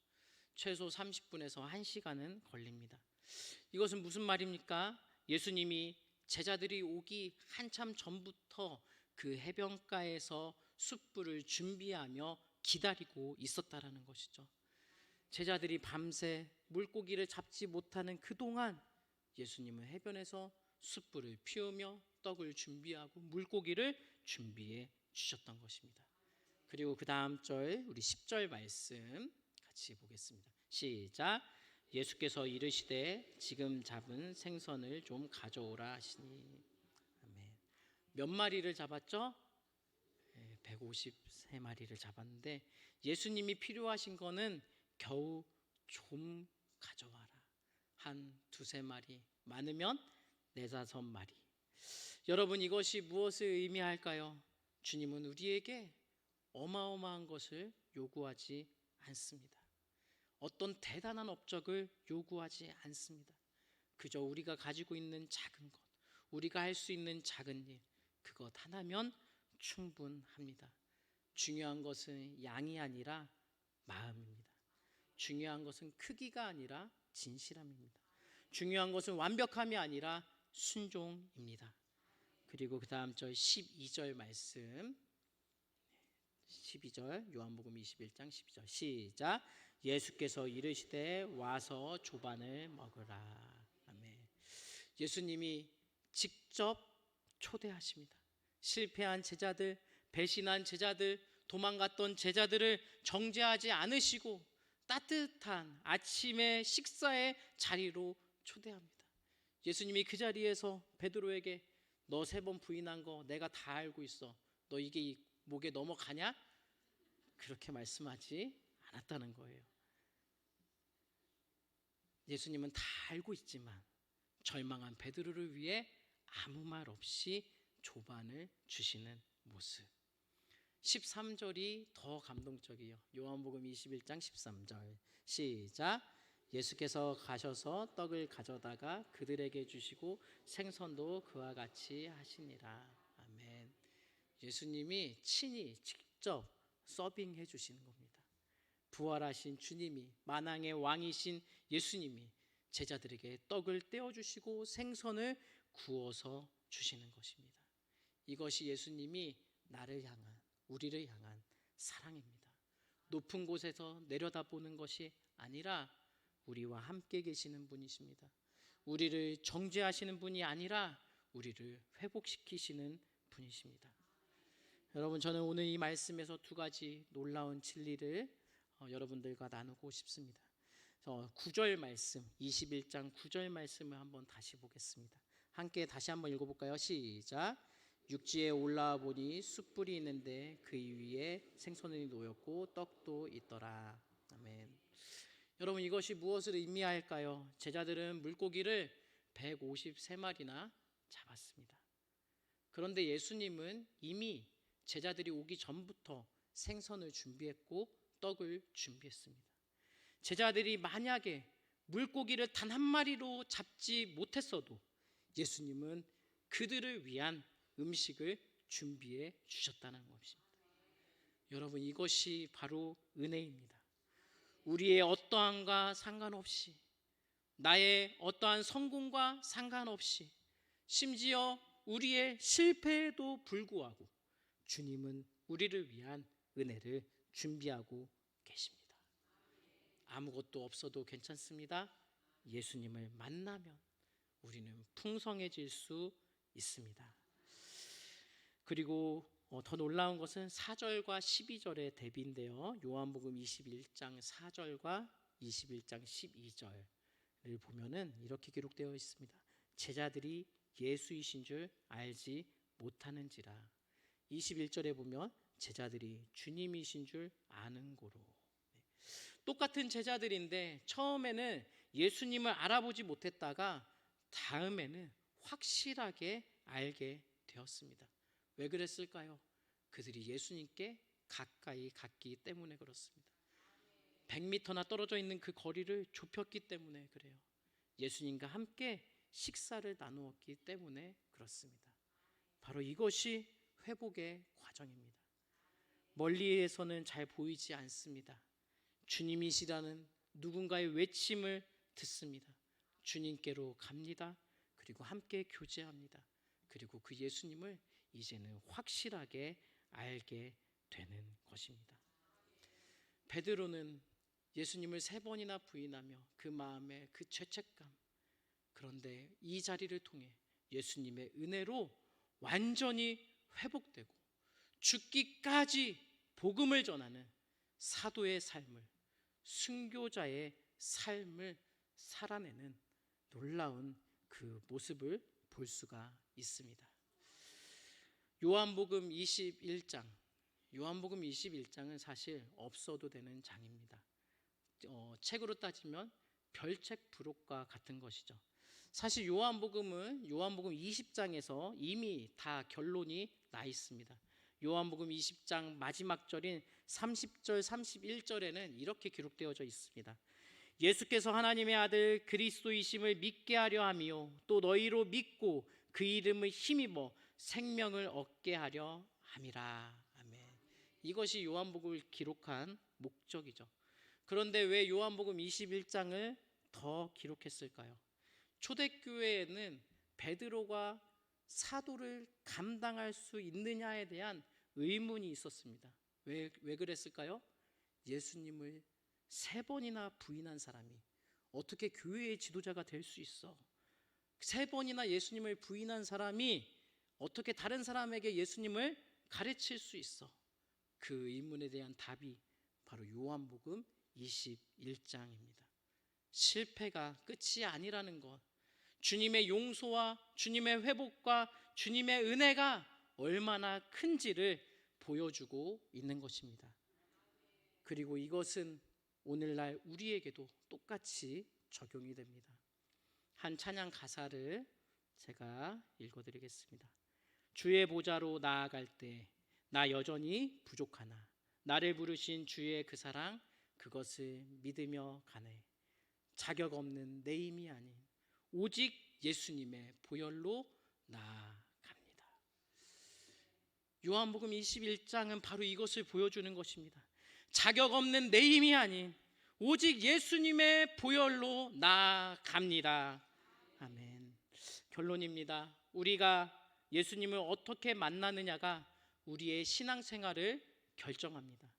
최소 30분에서 1시간은 걸립니다. 이것은 무슨 말입니까? 예수님이 제자들이 오기 한참 전부터 그 해변가에서 숯불을 준비하며 기다리고 있었다라는 것이죠. 제자들이 밤새 물고기를 잡지 못하는 그동안 예수님은 해변에서 숯불을 피우며 떡을 준비하고 물고기를 준비해 주셨던 것입니다. 그리고 그 다음 절, 우리 10절 말씀 같이 보겠습니다. 시작. 예수께서 이르시되 지금 잡은 생선을 좀 가져오라 하시니. 아멘. 몇 마리를 잡았죠? 153마리를 잡았는데 예수님이 필요하신 거는 겨우 좀 가져와라, 한 2-3마리, 많으면 4-5마리. 여러분, 이것이 무엇을 의미할까요? 주님은 우리에게 어마어마한 것을 요구하지 않습니다. 어떤 대단한 업적을 요구하지 않습니다. 그저 우리가 가지고 있는 작은 것, 우리가 할 수 있는 작은 일, 그것 하나면 충분합니다. 중요한 것은 양이 아니라 마음입니다. 중요한 것은 크기가 아니라 진실함입니다. 중요한 것은 완벽함이 아니라 순종입니다. 그리고 그 다음 절 12절 말씀, 12절 요한복음 21장 12절 시작. 예수께서 이르시되 와서 조반을 먹으라. 아멘. 예수님이 직접 초대하십니다. 실패한 제자들, 배신한 제자들, 도망갔던 제자들을 정죄하지 않으시고 따뜻한 아침의 식사의 자리로 초대합니다. 예수님이 그 자리에서 베드로에게 너 3번 부인한 거 내가 다 알고 있어. 너 이게 목에 넘어가냐? 그렇게 말씀하지 않았다는 거예요. 예수님은 다 알고 있지만 절망한 베드로를 위해 아무 말 없이 조반을 주시는 모습. 13절이 더 감동적이에요. 요한복음 21장 13절 시작. 예수께서 가셔서 떡을 가져다가 그들에게 주시고 생선도 그와 같이 하시니라. 아멘. 예수님이 친히 직접 서빙해 주시는 겁니다. 부활하신 주님이, 만왕의 왕이신 예수님이 제자들에게 떡을 떼어주시고 생선을 구워서 주시는 것입니다. 이것이 예수님이 나를 향한, 우리를 향한 사랑입니다. 높은 곳에서 내려다보는 것이 아니라 우리와 함께 계시는 분이십니다. 우리를 정죄하시는 분이 아니라 우리를 회복시키시는 분이십니다. 여러분, 저는 오늘 이 말씀에서 두 가지 놀라운 진리를 여러분들과 나누고 싶습니다. 9절 말씀, 21장 9절 말씀을 한번 다시 보겠습니다. 함께 다시 한번 읽어볼까요? 시작. 육지에 올라와 보니 숯불이 있는데 그 위에 생선이 놓였고 떡도 있더라. 아멘. 여러분, 이것이 무엇을 의미할까요? 제자들은 물고기를 153마리나 잡았습니다. 그런데 예수님은 이미 제자들이 오기 전부터 생선을 준비했고 떡을 준비했습니다. 제자들이 만약에 물고기를 단 한 마리로 잡지 못했어도 예수님은 그들을 위한 음식을 준비해 주셨다는 것입니다. 여러분, 이것이 바로 은혜입니다. 우리의 어떠함과 상관없이, 나의 어떠한 성공과 상관없이, 심지어 우리의 실패에도 불구하고 주님은 우리를 위한 은혜를 준비하고 계십니다. 아무것도 없어도 괜찮습니다. 예수님을 만나면 우리는 풍성해질 수 있습니다. 그리고 더 놀라운 것은 4절과 12절의 대비인데요. 요한복음 21장 4절과 21장 12절을 보면은 이렇게 기록되어 있습니다. 제자들이 예수이신 줄 알지 못하는지라. 21절에 보면 제자들이 주님이신 줄 아는 고로. 똑같은 제자들인데 처음에는 예수님을 알아보지 못했다가 다음에는 확실하게 알게 되었습니다. 왜 그랬을까요? 그들이 예수님께 가까이 갔기 때문에 그렇습니다. 100m나 떨어져 있는 그 거리를 좁혔기 때문에 그래요. 예수님과 함께 식사를 나누었기 때문에 그렇습니다. 바로 이것이 회복의 과정입니다. 멀리에서는 잘 보이지 않습니다. 주님이시라는 누군가의 외침을 듣습니다. 주님께로 갑니다. 그리고 함께 교제합니다. 그리고 그 예수님을 이제는 확실하게 알게 되는 것입니다. 베드로는 예수님을 3번이나 부인하며 그 마음의 그 죄책감, 그런데 이 자리를 통해 예수님의 은혜로 완전히 회복되고 죽기까지 복음을 전하는 사도의 삶을, 순교자의 삶을 살아내는 놀라운 그 모습을 볼 수가 있습니다. 요한복음 21장은 사실 없어도 되는 장입니다. 책으로 따지면 별책 부록과 같은 것이죠. 사실 요한복음 20장에서 이미 다 결론이 나 있습니다. 요한복음 20장 마지막 절인 30절 31절에는 이렇게 기록되어져 있습니다. 예수께서 하나님의 아들 그리스도이심을 믿게 하려 하며 또 너희로 믿고 그 이름을 힘입어 생명을 얻게 하려 함이라. 아멘. 이것이 요한복음을 기록한 목적이죠. 그런데 왜 요한복음 21장을 더 기록했을까요? 초대교회에는 베드로가 사도를 감당할 수 있느냐에 대한 의문이 있었습니다. 왜 그랬을까요? 예수님을 3번이나 부인한 사람이 어떻게 교회의 지도자가 될 수 있어? 3번이나 예수님을 부인한 사람이 어떻게 다른 사람에게 예수님을 가르칠 수 있어? 그 의문에 대한 답이 바로 요한복음 21장입니다. 실패가 끝이 아니라는 것, 주님의 용서와 주님의 회복과 주님의 은혜가 얼마나 큰지를 보여주고 있는 것입니다. 그리고 이것은 오늘날 우리에게도 똑같이 적용이 됩니다. 한 찬양 가사를 제가 읽어드리겠습니다. 주의 보좌로 나아갈 때 나 여전히 부족하나 나를 부르신 주의 그 사랑 그것을 믿으며 가네. 자격 없는 내 힘이 아닌 오직 예수님의 보혈로 나아갑니다. 요한복음 21장은 바로 이것을 보여주는 것입니다. 자격 없는 내 힘이 아닌 오직 예수님의 보혈로 나아갑니다. 아멘. 결론입니다. 우리가 예수님을 어떻게 만나느냐가 우리의 신앙생활을 결정합니다.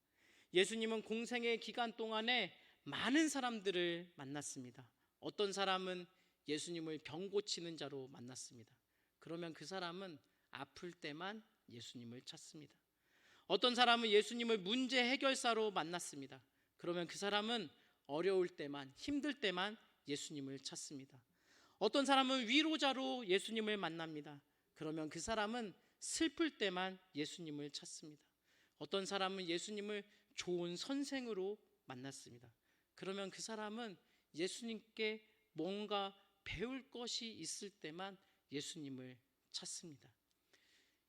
예수님은 공생의 기간 동안에 많은 사람들을 만났습니다. 어떤 사람은 예수님을 병 고치는 자로 만났습니다. 그러면 그 사람은 아플 때만 예수님을 찾습니다. 어떤 사람은 예수님을 문제 해결사로 만났습니다. 그러면 그 사람은 어려울 때만, 힘들 때만 예수님을 찾습니다. 어떤 사람은 위로자로 예수님을 만납니다. 그러면 그 사람은 슬플 때만 예수님을 찾습니다. 어떤 사람은 예수님을 좋은 선생으로 만났습니다. 그러면 그 사람은 예수님께 뭔가 배울 것이 있을 때만 예수님을 찾습니다.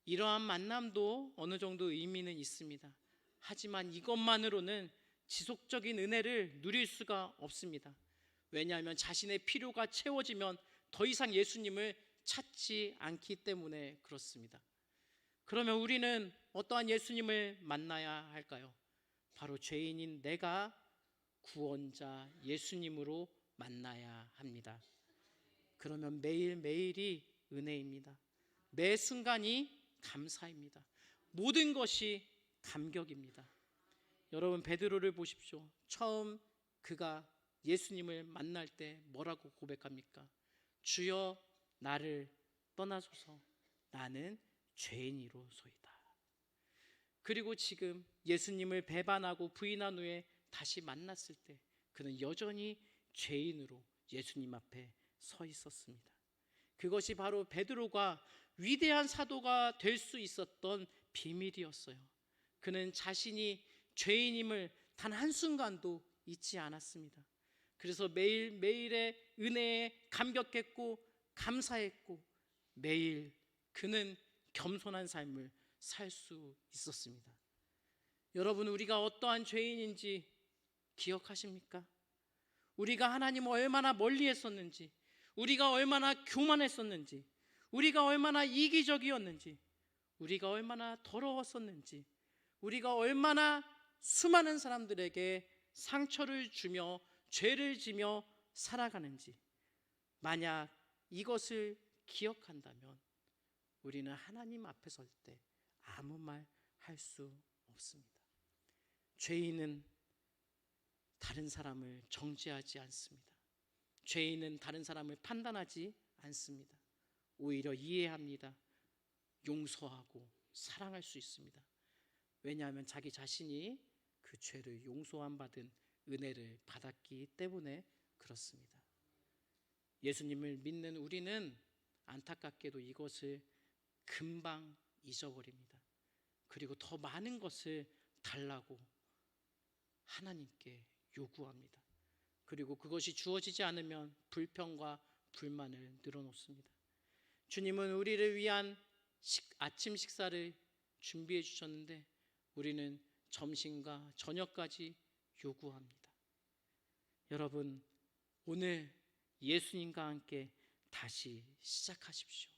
이러한 만남도 어느 정도 의미는 있습니다. 하지만 이것만으로는 지속적인 은혜를 누릴 수가 없습니다. 왜냐하면 자신의 필요가 채워지면 더 이상 예수님을 찾지 않기 때문에 그렇습니다. 그러면 우리는 어떠한 예수님을 만나야 할까요? 바로 죄인인 내가 구원자 예수님으로 만나야 합니다. 그러면 매일매일이 은혜입니다. 매 순간이 감사입니다. 모든 것이 감격입니다. 여러분, 베드로를 보십시오. 처음 그가 예수님을 만날 때 뭐라고 고백합니까? 주여, 나를 떠나소서, 나는 죄인이로소이다. 그리고 지금 예수님을 배반하고 부인한 후에 다시 만났을 때 그는 여전히 죄인으로 예수님 앞에 서 있었습니다. 그것이 바로 베드로가 위대한 사도가 될 수 있었던 비밀이었어요. 그는 자신이 죄인임을 단 한순간도 잊지 않았습니다. 그래서 매일매일의 은혜에 감격했고 감사했고 매일 그는 겸손한 삶을 살 수 있었습니다. 여러분, 우리가 어떠한 죄인인지 기억하십니까? 우리가 하나님을 얼마나 멀리 했었는지, 우리가 얼마나 교만했었는지, 우리가 얼마나 이기적이었는지, 우리가 얼마나 더러웠었는지, 우리가 얼마나 수많은 사람들에게 상처를 주며 죄를 지며 살아가는지, 만약 이것을 기억한다면 우리는 하나님 앞에 설 때 아무 말 할 수 없습니다. 죄인은 다른 사람을 정죄하지 않습니다. 죄인은 다른 사람을 판단하지 않습니다. 오히려 이해합니다. 용서하고 사랑할 수 있습니다. 왜냐하면 자기 자신이 그 죄를 용서함 받은 은혜를 받았기 때문에 그렇습니다. 예수님을 믿는 우리는 안타깝게도 이것을 금방 잊어버립니다. 그리고 더 많은 것을 달라고 하나님께 요구합니다. 그리고 그것이 주어지지 않으면 불평과 불만을 늘어놓습니다. 주님은 우리를 위한 아침 식사를 준비해 주셨는데 우리는 점심과 저녁까지 요구합니다. 여러분, 오늘 예수님과 함께 다시 시작하십시오.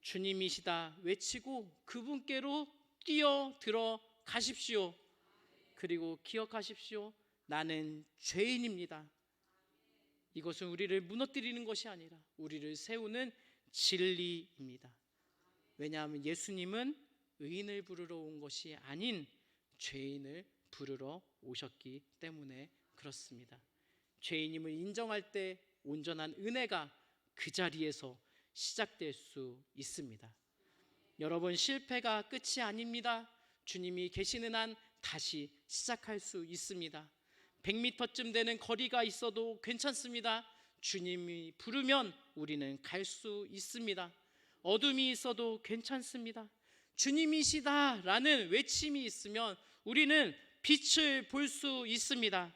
주님이시다 외치고 그분께로 뛰어들어 가십시오. 그리고 기억하십시오. 나는 죄인입니다. 이것은 우리를 무너뜨리는 것이 아니라 우리를 세우는 진리입니다. 왜냐하면 예수님은 의인을 부르러 온 것이 아닌 죄인을 부르러 오셨기 때문에 그렇습니다. 죄인임을 인정할 때 온전한 은혜가 그 자리에서 시작될 수 있습니다. 여러분, 실패가 끝이 아닙니다. 주님이 계시는 한 다시 시작할 수 있습니다. 100m쯤 되는 거리가 있어도 괜찮습니다. 주님이 부르면 우리는 갈 수 있습니다. 어둠이 있어도 괜찮습니다. 주님이시다라는 외침이 있으면 우리는 빛을 볼 수 있습니다.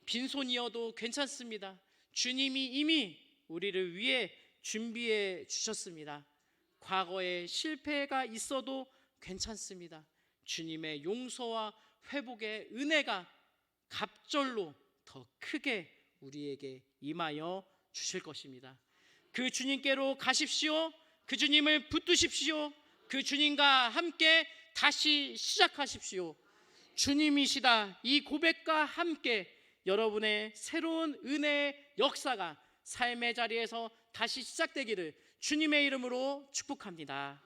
빈손이어도 괜찮습니다. 주님이 이미 우리를 위해 준비해 주셨습니다. 과거에 실패가 있어도 괜찮습니다. 주님의 용서와 회복의 은혜가 갑절로 더 크게 우리에게 임하여 주실 것입니다. 그 주님께로 가십시오. 그 주님을 붙드십시오. 그 주님과 함께 다시 시작하십시오. 주님이시다, 이 고백과 함께 여러분의 새로운 은혜의 역사가 삶의 자리에서 다시 시작되기를 주님의 이름으로 축복합니다.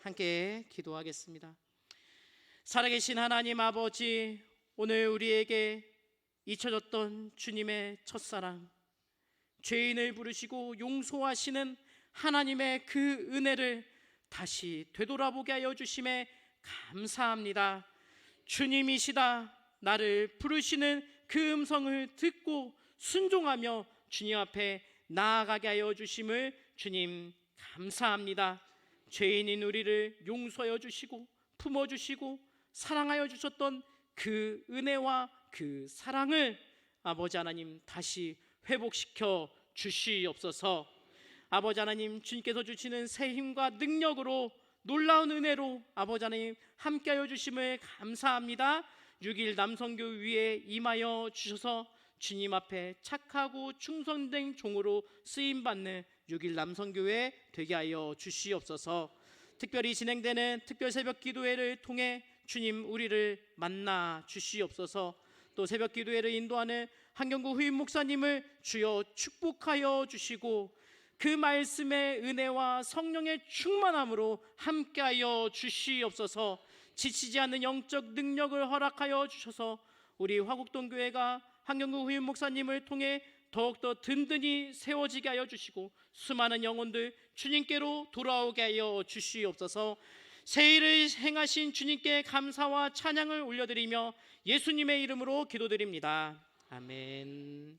함께 기도하겠습니다. 살아계신 하나님 아버지, 오늘 우리에게 잊혀졌던 주님의 첫사랑, 죄인을 부르시고 용서하시는 하나님의 그 은혜를 다시 되돌아보게 하여 주심에 감사합니다. 주님이시다 나를 부르시는 그 음성을 듣고 순종하며 주님 앞에 나아가게 하여 주심을 주님 감사합니다. 죄인인 우리를 용서하여 주시고 품어주시고 사랑하여 주셨던 그 은혜와 그 사랑을 아버지 하나님 다시 회복시켜 주시옵소서. 아버지 하나님, 주님께서 주시는 새 힘과 능력으로 놀라운 은혜로 아버지 하나님 함께하여 주심을 감사합니다. 6일 남성교 위에 임하여 주셔서 주님 앞에 착하고 충성된 종으로 쓰임받는 6일 남성교회 되게 하여 주시옵소서. 특별히 진행되는 특별 새벽 기도회를 통해 주님 우리를 만나 주시옵소서. 또 새벽 기도회를 인도하는 한경구 후임 목사님을 주여 축복하여 주시고 그 말씀의 은혜와 성령의 충만함으로 함께하여 주시옵소서. 지치지 않는 영적 능력을 허락하여 주셔서 우리 화곡동 교회가 한경구 후임 목사님을 통해 더욱더 든든히 세워지게 하여 주시고 수많은 영혼들 주님께로 돌아오게 하여 주시옵소서. 새 일을 행하신 주님께 감사와 찬양을 올려드리며 예수님의 이름으로 기도드립니다. 아멘.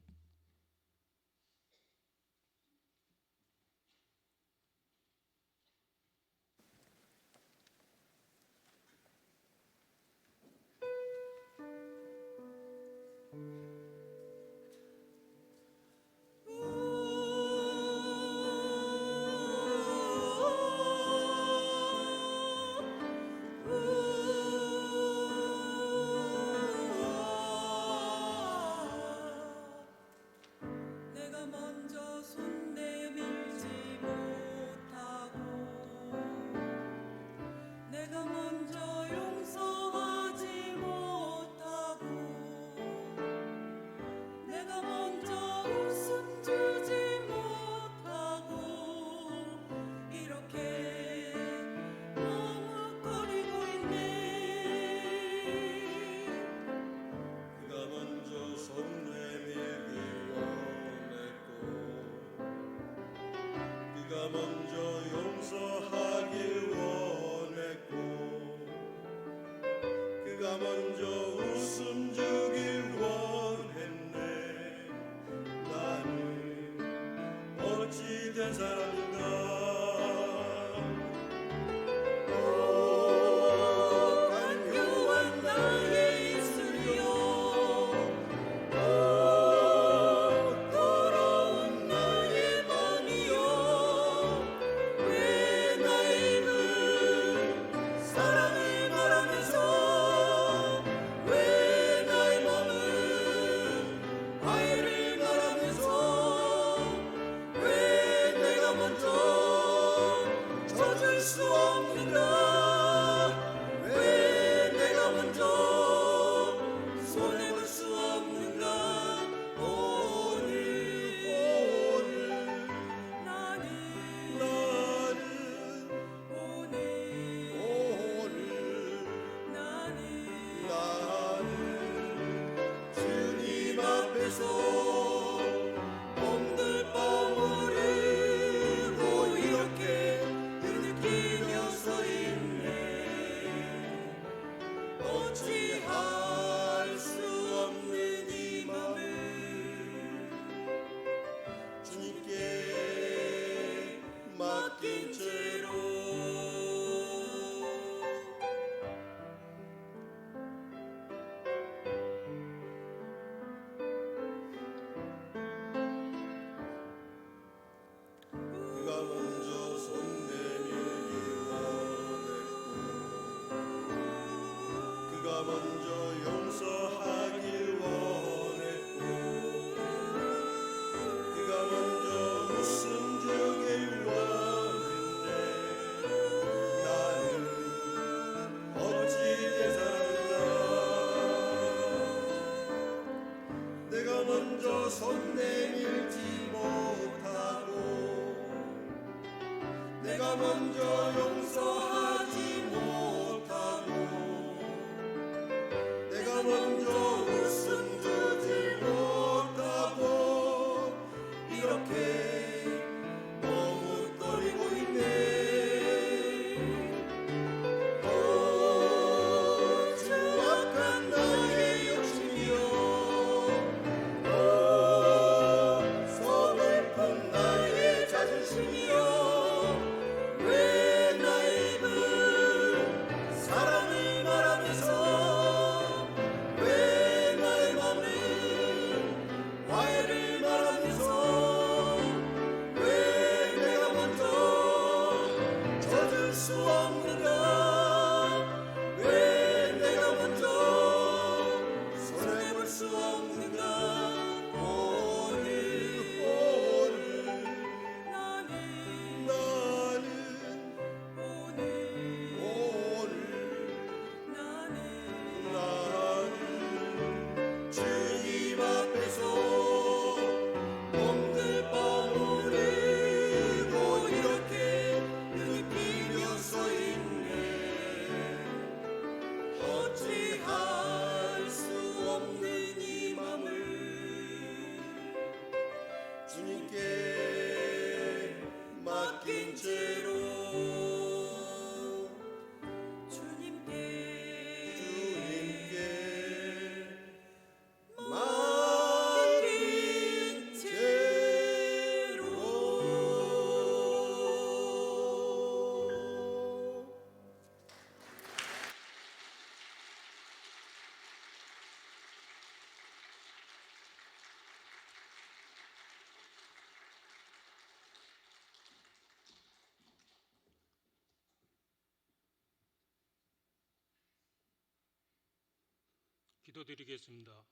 주님께 맡긴 채로 주님께 맡긴 채로 기도드리겠습니다.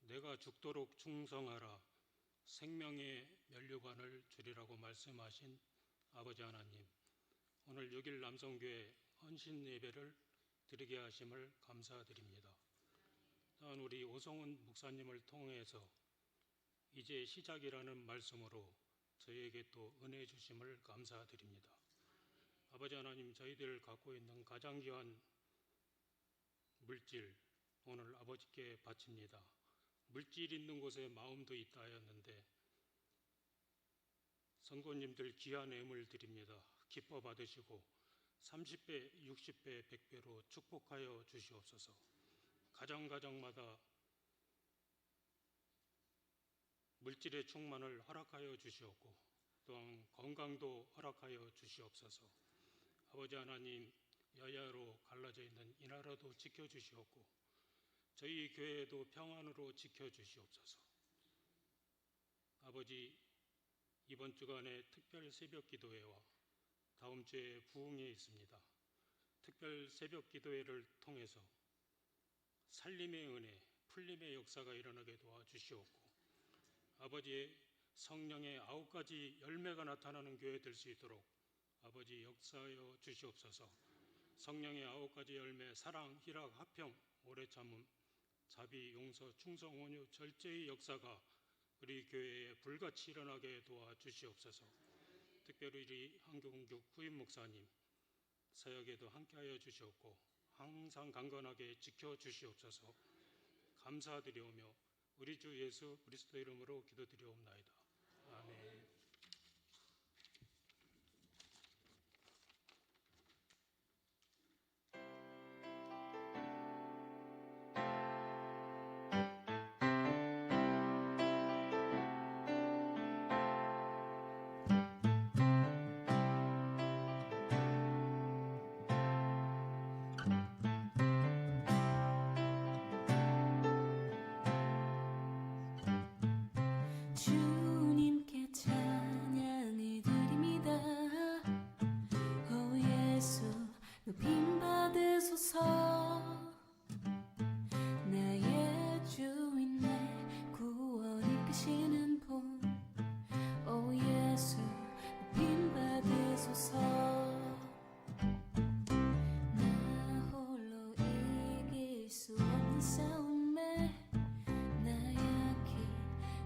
내가 죽도록 충성하라 생명의 면류관을 주리라고 말씀하신 아버지 하나님, 오늘 6일 남성교회 헌신 예배를 드리게 하심을 감사드립니다. 또한 우리 오성훈 목사님을 통해서 이제 시작이라는 말씀으로 저희에게 또 은혜 주심을 감사드립니다. 아버지 하나님, 저희들 갖고 있는 가장 귀한 물질 오늘 아버지께 바칩니다. 물질 있는 곳에 마음도 있다 하였는데 성도님들 귀한 예물 드립니다. 기뻐 받으시고 30배, 60배, 100배로 축복하여 주시옵소서. 가정가정마다 물질의 충만을 허락하여 주시옵고 또한 건강도 허락하여 주시옵소서. 아버지 하나님, 여야로 갈라져 있는 이 나라도 지켜주시옵고 저희 교회도 평안으로 지켜주시옵소서. 아버지, 이번 주간에 특별 새벽 기도회와 다음 주에 부흥회 있습니다. 특별 새벽 기도회를 통해서 살림의 은혜, 풀림의 역사가 일어나게 도와주시옵고 아버지의 성령의 9가지 열매가 나타나는 교회 될 수 있도록 아버지 역사하여 주시옵소서. 성령의 9가지 열매, 사랑, 희락, 화평, 오래 참음, 자비, 용서, 충성, 온유, 절제의 역사가 우리 교회에 불같이 일어나게 도와주시옵소서. 특별히 우리 한경국 후임 목사님 사역에도 함께하여 주시옵고 항상 강건하게 지켜주시옵소서. 감사드리오며 우리 주 예수 그리스도 이름으로 기도드리옵나이다. 아멘. 주님께 찬양을 드립니다. 오 예수 높임 받으소서. 나의 주인 내 구원 이끄시는 분, 오 예수 높임 받으소서. 나 홀로 이길 수 없는 싸움에 나 약히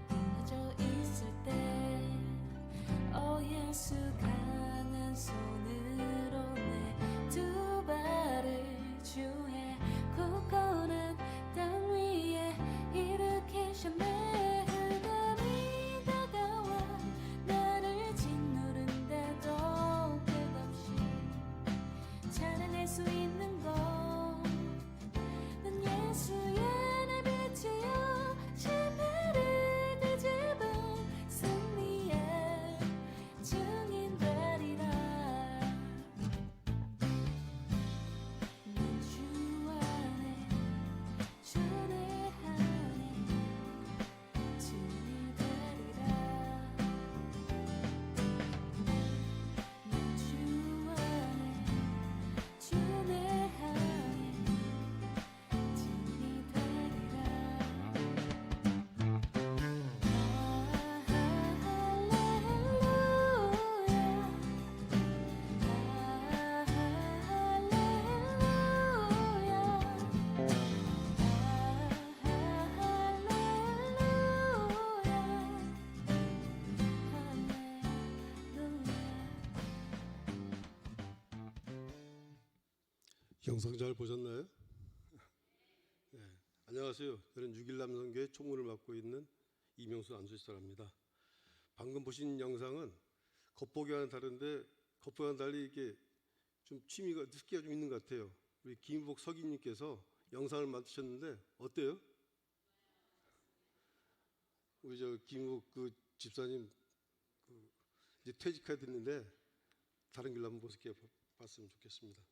무너져 있을 때, 오 예수 강한 손으로 내 두 발을 주의 굳건한 땅 위에 일으키셨네. 흑암이 다가와 나를 짓누른데도 끝없이 찾아낼 수 있는 것, 넌 예수의 내 빛이여 실패를 뒤집은 승리의 증인 되리라. 난 주 안에 주내 안에 증인 되리라. 난 주 안에 주내 안에 증인 되리라. 영상 잘 보셨나요? 네. 안녕하세요. 저는 6일 남성교회 총무를 맡고 있는 이명수 안수지사랍니다. 방금 보신 영상은 겉보기와는 다른데 겉보기와는 달리 이게 좀 취미가 특기가 좀 있는 것 같아요. 우리 김복 서기님께서 영상을 만드셨는데 어때요? 우리 저 김복 그 집사님 그 이제 퇴직해야 됐는데 다른 길로 한번 모색해 봤으면 좋겠습니다.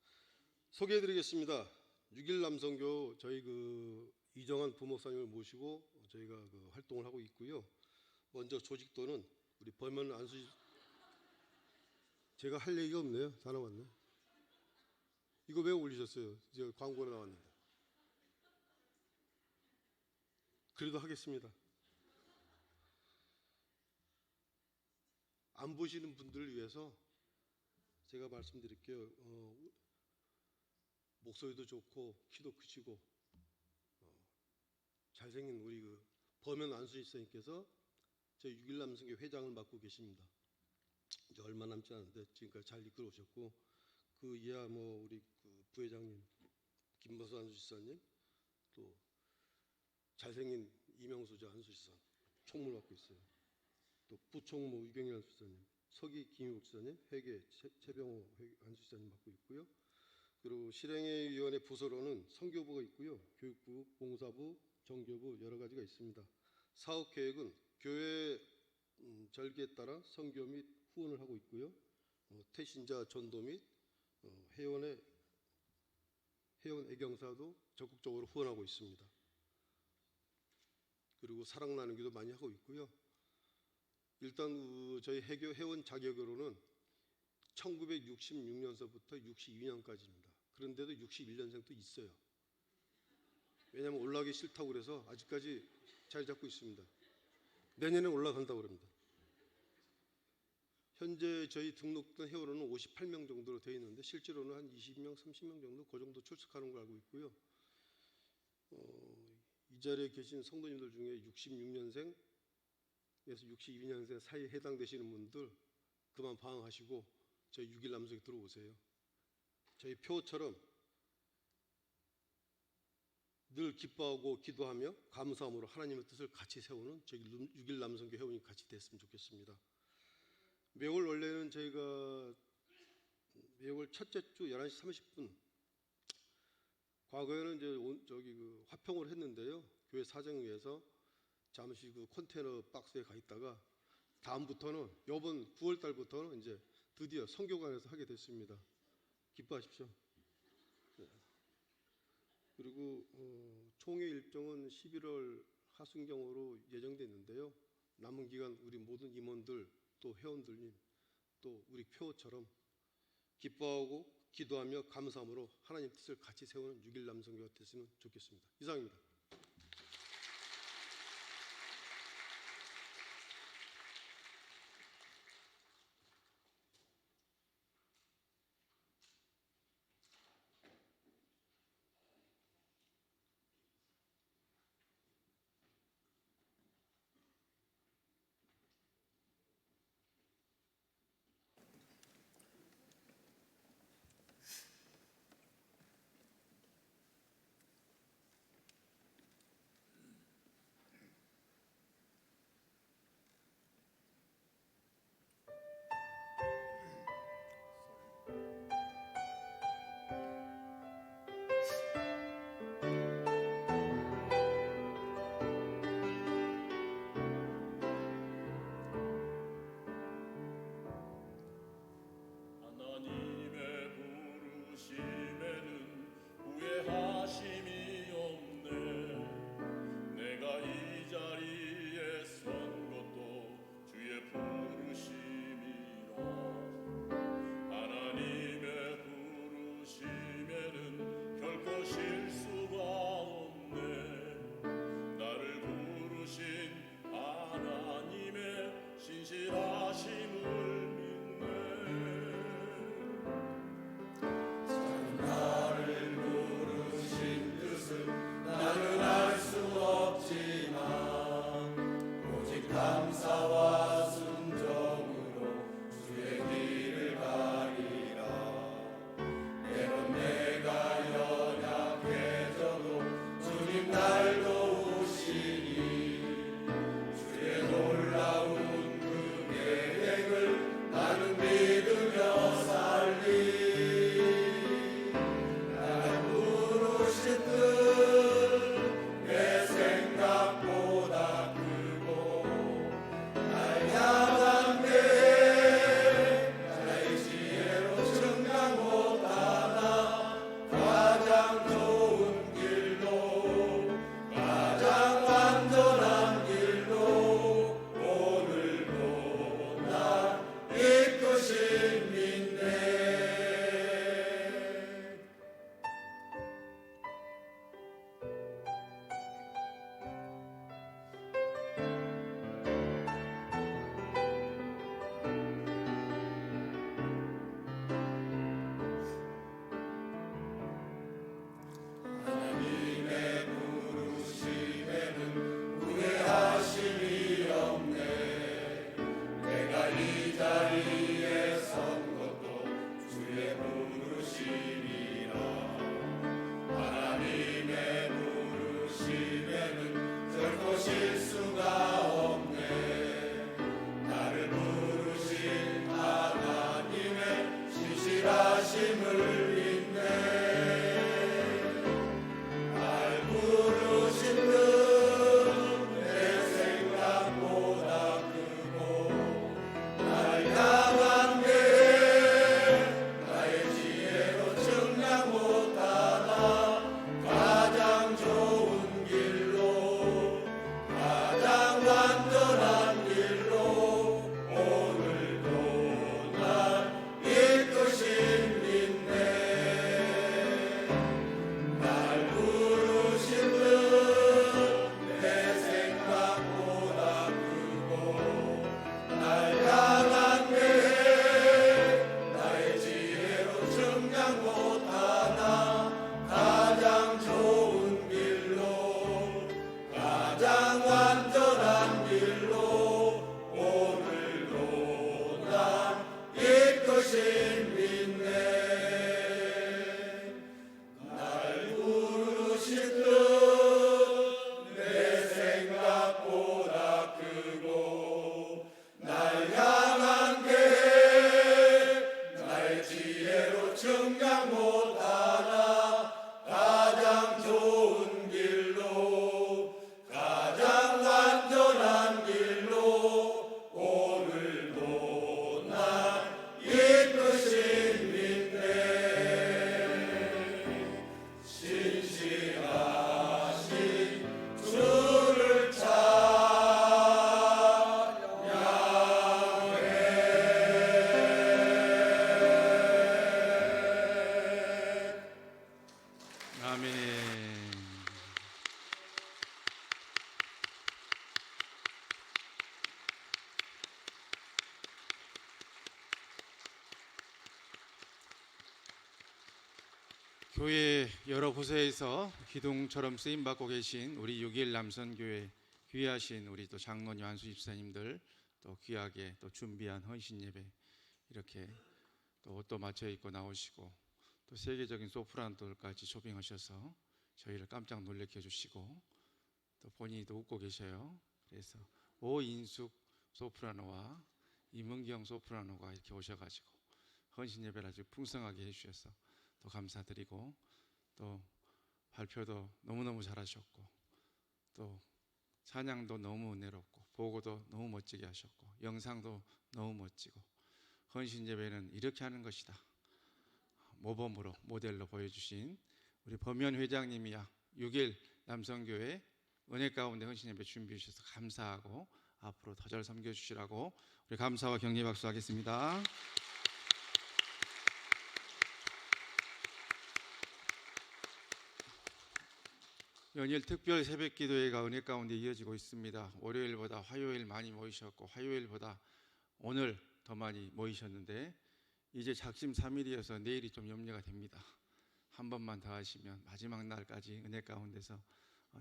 소개해드리겠습니다. 6일 남성교 저희 그 이정환 부목사님을 모시고 저희가 그 활동을 하고 있고요. 먼저 조직도는 우리 범현 안수지 제가 할 얘기가 없네요. 다 나왔네. 이거 왜 올리셨어요? 이제 광고로 나왔는데. 그래도 하겠습니다. 안 보시는 분들을 위해서 제가 말씀드릴게요. 목소리도 좋고 키도 크시고 잘생긴 우리 그 범현 안수지사님께서 저희 6일 남성교 회장을 맡고 계십니다. 이제 얼마 남지 않은데 지금까지 잘 이끌어 오셨고 그 이하 뭐 우리 그 부회장님 김보수 안수지사님 또 잘생긴 이명수 저 안수지사 총무를 맡고 있어요. 또 부총무 유경일 안수지사님, 서기 김희복 지사님, 회계 최병호 안수지사님 맡고 있고요. 그리고 실행위원회 부서로는 선교부가 있고요. 교육부, 봉사부, 정교부 여러 가지가 있습니다. 사업 계획은 교회 절기에 따라 선교 및 후원을 하고 있고요. 태신자 전도 및 회원 애경사도 적극적으로 후원하고 있습니다. 그리고 사랑 나누기도 많이 하고 있고요. 일단 저희 해교 회원 자격으로는 1966년서부터 62년까지입니다. 그런데도 61년생도 있어요. 왜냐하면 올라가기 싫다고 그래서 아직까지 자리 잡고 있습니다. 내년에 올라간다고 합니다. 현재 저희 등록된 회원은 58명 정도로 되어 있는데 실제로는 한 20명, 30명 정도 그 정도 출석하는 걸 알고 있고요. 이 자리에 계신 성도님들 중에 66년생에서 62년생 사이에 해당되시는 분들 그만 방황하시고 저희 6일 남성에 들어오세요. 저희 표처럼 늘 기뻐하고 기도하며 감사함으로 하나님의 뜻을 같이 세우는 저희 6일 남성교 회원이 같이 됐으면 좋겠습니다. 매월 원래는 저희가 매월 첫째 주 11시 30분 과거에는 이제 저기 그 화평을 했는데요. 교회 사정위에서 잠시 그 컨테이너 박스에 가 있다가 다음부터는 이번 9월 달부터는 이제 드디어 선교관에서 하게 됐습니다. 기뻐하십시오. 네. 그리고 총회 일정은 11월 하순경으로 예정돼 있는데요. 남은 기간 우리 모든 임원들 또 회원들님 또 우리 표처럼 기뻐하고 기도하며 감사함으로 하나님 뜻을 같이 세우는 6일 남성교가 됐으면 좋겠습니다. 이상입니다. 주님 날 도우시니 주의 교회 여러 부서에서 기둥처럼 쓰임 받고 계신 우리 6일 남선교회 귀하신 우리 또 장로님, 안수 집사님들, 또 귀하게 또 준비한 헌신 예배, 이렇게 또 옷도 맞춰 입고 나오시고 또 세계적인 소프라노들까지 쇼핑하셔서 저희를 깜짝 놀래켜 주시고 또 본인도 웃고 계셔요. 그래서 오인숙 소프라노와 이문경 소프라노가 이렇게 오셔가지고 헌신 예배를 아주 풍성하게 해주셔서 또 감사드리고, 또 발표도 너무너무 잘하셨고, 또 찬양도 너무 은혜롭고, 보고도 너무 멋지게 하셨고, 영상도 너무 멋지고, 헌신 예배는 이렇게 하는 것이다 모범으로 모델로 보여주신 우리 범현 회장님이야 6일 남성교회 은혜 가운데 헌신 예배 준비해 주셔서 감사하고, 앞으로 더 잘 섬겨 주시라고 우리 감사와 격려 박수하겠습니다. 연일 특별 새벽 기도회가 은혜 가운데 이어지고 있습니다. 월요일보다 화요일 많이 모이셨고, 화요일보다 오늘 더 많이 모이셨는데, 이제 작심 3일이어서 내일이 좀 염려가 됩니다. 한 번만 더 하시면 마지막 날까지 은혜 가운데서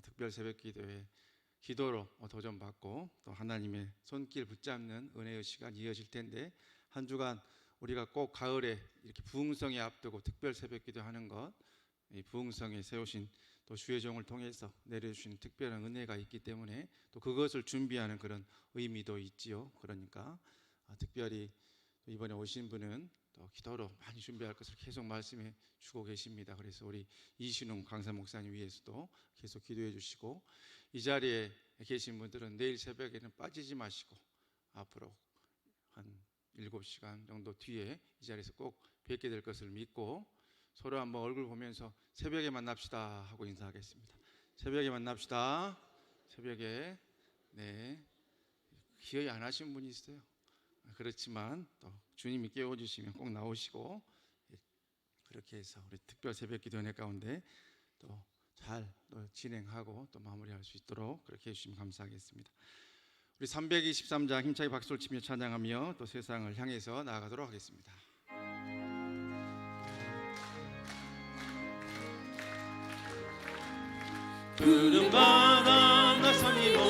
특별 새벽 기도회 기도로 도전 받고 또 하나님의 손길 붙잡는 은혜의 시간 이어질 텐데, 한 주간 우리가 꼭 가을에 이렇게 부흥성에 앞두고 특별 새벽 기도하는 것, 이 부흥성에 세우신 또 주의 종을 통해서 내려주신 특별한 은혜가 있기 때문에 또 그것을 준비하는 그런 의미도 있지요. 그러니까 특별히 이번에 오신 분은 또 기도로 많이 준비할 것을 계속 말씀해 주고 계십니다. 그래서 우리 이신웅 강사 목사님 위해서도 계속 기도해 주시고, 이 자리에 계신 분들은 내일 새벽에는 빠지지 마시고 앞으로 한 7시간 정도 뒤에 이 자리에서 꼭 뵙게 될 것을 믿고, 서로 한번 얼굴 보면서 새벽에 만납시다 하고 인사하겠습니다. 새벽에 만납시다. 새벽에. 네, 기억이 안 하신 분이 있어요. 그렇지만 또 주님이 깨워주시면 꼭 나오시고, 그렇게 해서 우리 특별 새벽 기도 은혜 가운데 또 잘 진행하고 또 마무리할 수 있도록 그렇게 해주시면 감사하겠습니다. 우리 323장 힘차게 박수를 치며 찬양하며 또 세상을 향해서 나아가도록 하겠습니다. 푸른 바다 나선이고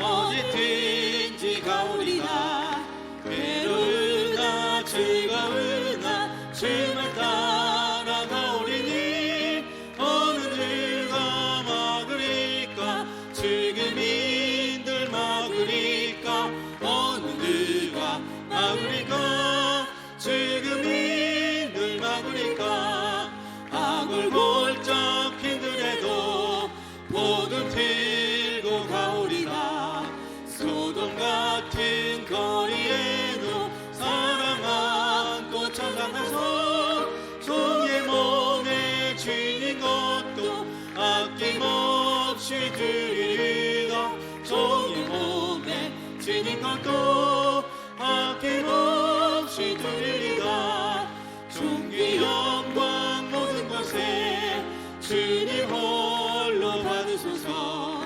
어디든지 가오리라. 외로우나 즐거우나 주를 따라 가오리니 어느 누가 막으리까 지금인들 막으리까 어느 누가 막으리까 지금인들 막으리까. 악을 골짝 핀들에도 모두 들고 가오리라. 소돔 같은 거리에도 사랑 안고 찾아가서 종의 몸에 쥐는 것도 아낌없이 드리리라. 종의 몸에 쥐는 것도 아낌없이 드리리라. 존귀 영광 모든 것에 주님 홀로 받으소서.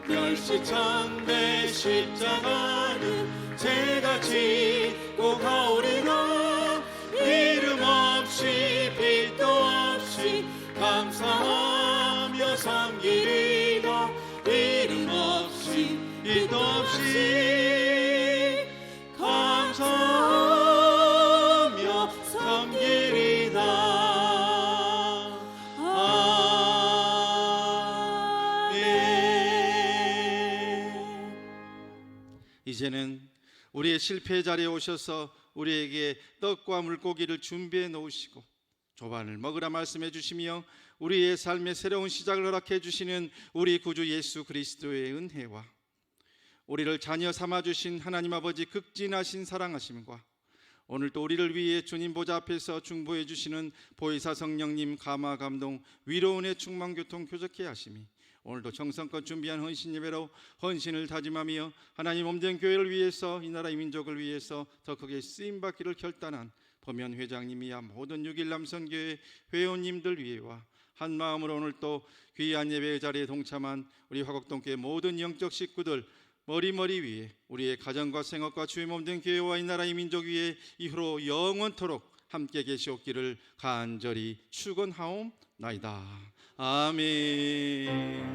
멸시천대 십자가는 제가 짓고 가오리라. 이름 없이 빛도 없이 감사하며 섬기리라. 이름 없이 빛도 없이 감사하며 섬기리라. 이제는 우리의 실패 자리에 오셔서 우리에게 떡과 물고기를 준비해 놓으시고 조반을 먹으라 말씀해 주시며 우리의 삶의 새로운 시작을 허락해 주시는 우리 구주 예수 그리스도의 은혜와 우리를 자녀 삼아 주신 하나님 아버지 극진하신 사랑하심과 오늘도 우리를 위해 주님 보좌 앞에서 중보해 주시는 보혜사 성령님 감화 감동 위로 은혜 충만 교통 교적케 하심이 오늘도 정성껏 준비한 헌신 예배로 헌신을 다짐하며 하나님 몸된 교회를 위해서 이 나라 이 민족을 위해서 더 크게 쓰임받기를 결단한 범현 회장님이야 모든 6일 남선교회 회원님들 위에와 한 마음으로 오늘 또 귀한 예배의 자리에 동참한 우리 화곡동교회 모든 영적 식구들 머리머리 위에 우리의 가정과 생업과 주의 몸된 교회와 이 나라 이 민족 위에 이후로 영원토록 함께 계시옵기를 간절히 축원하옵나이다. 아멘.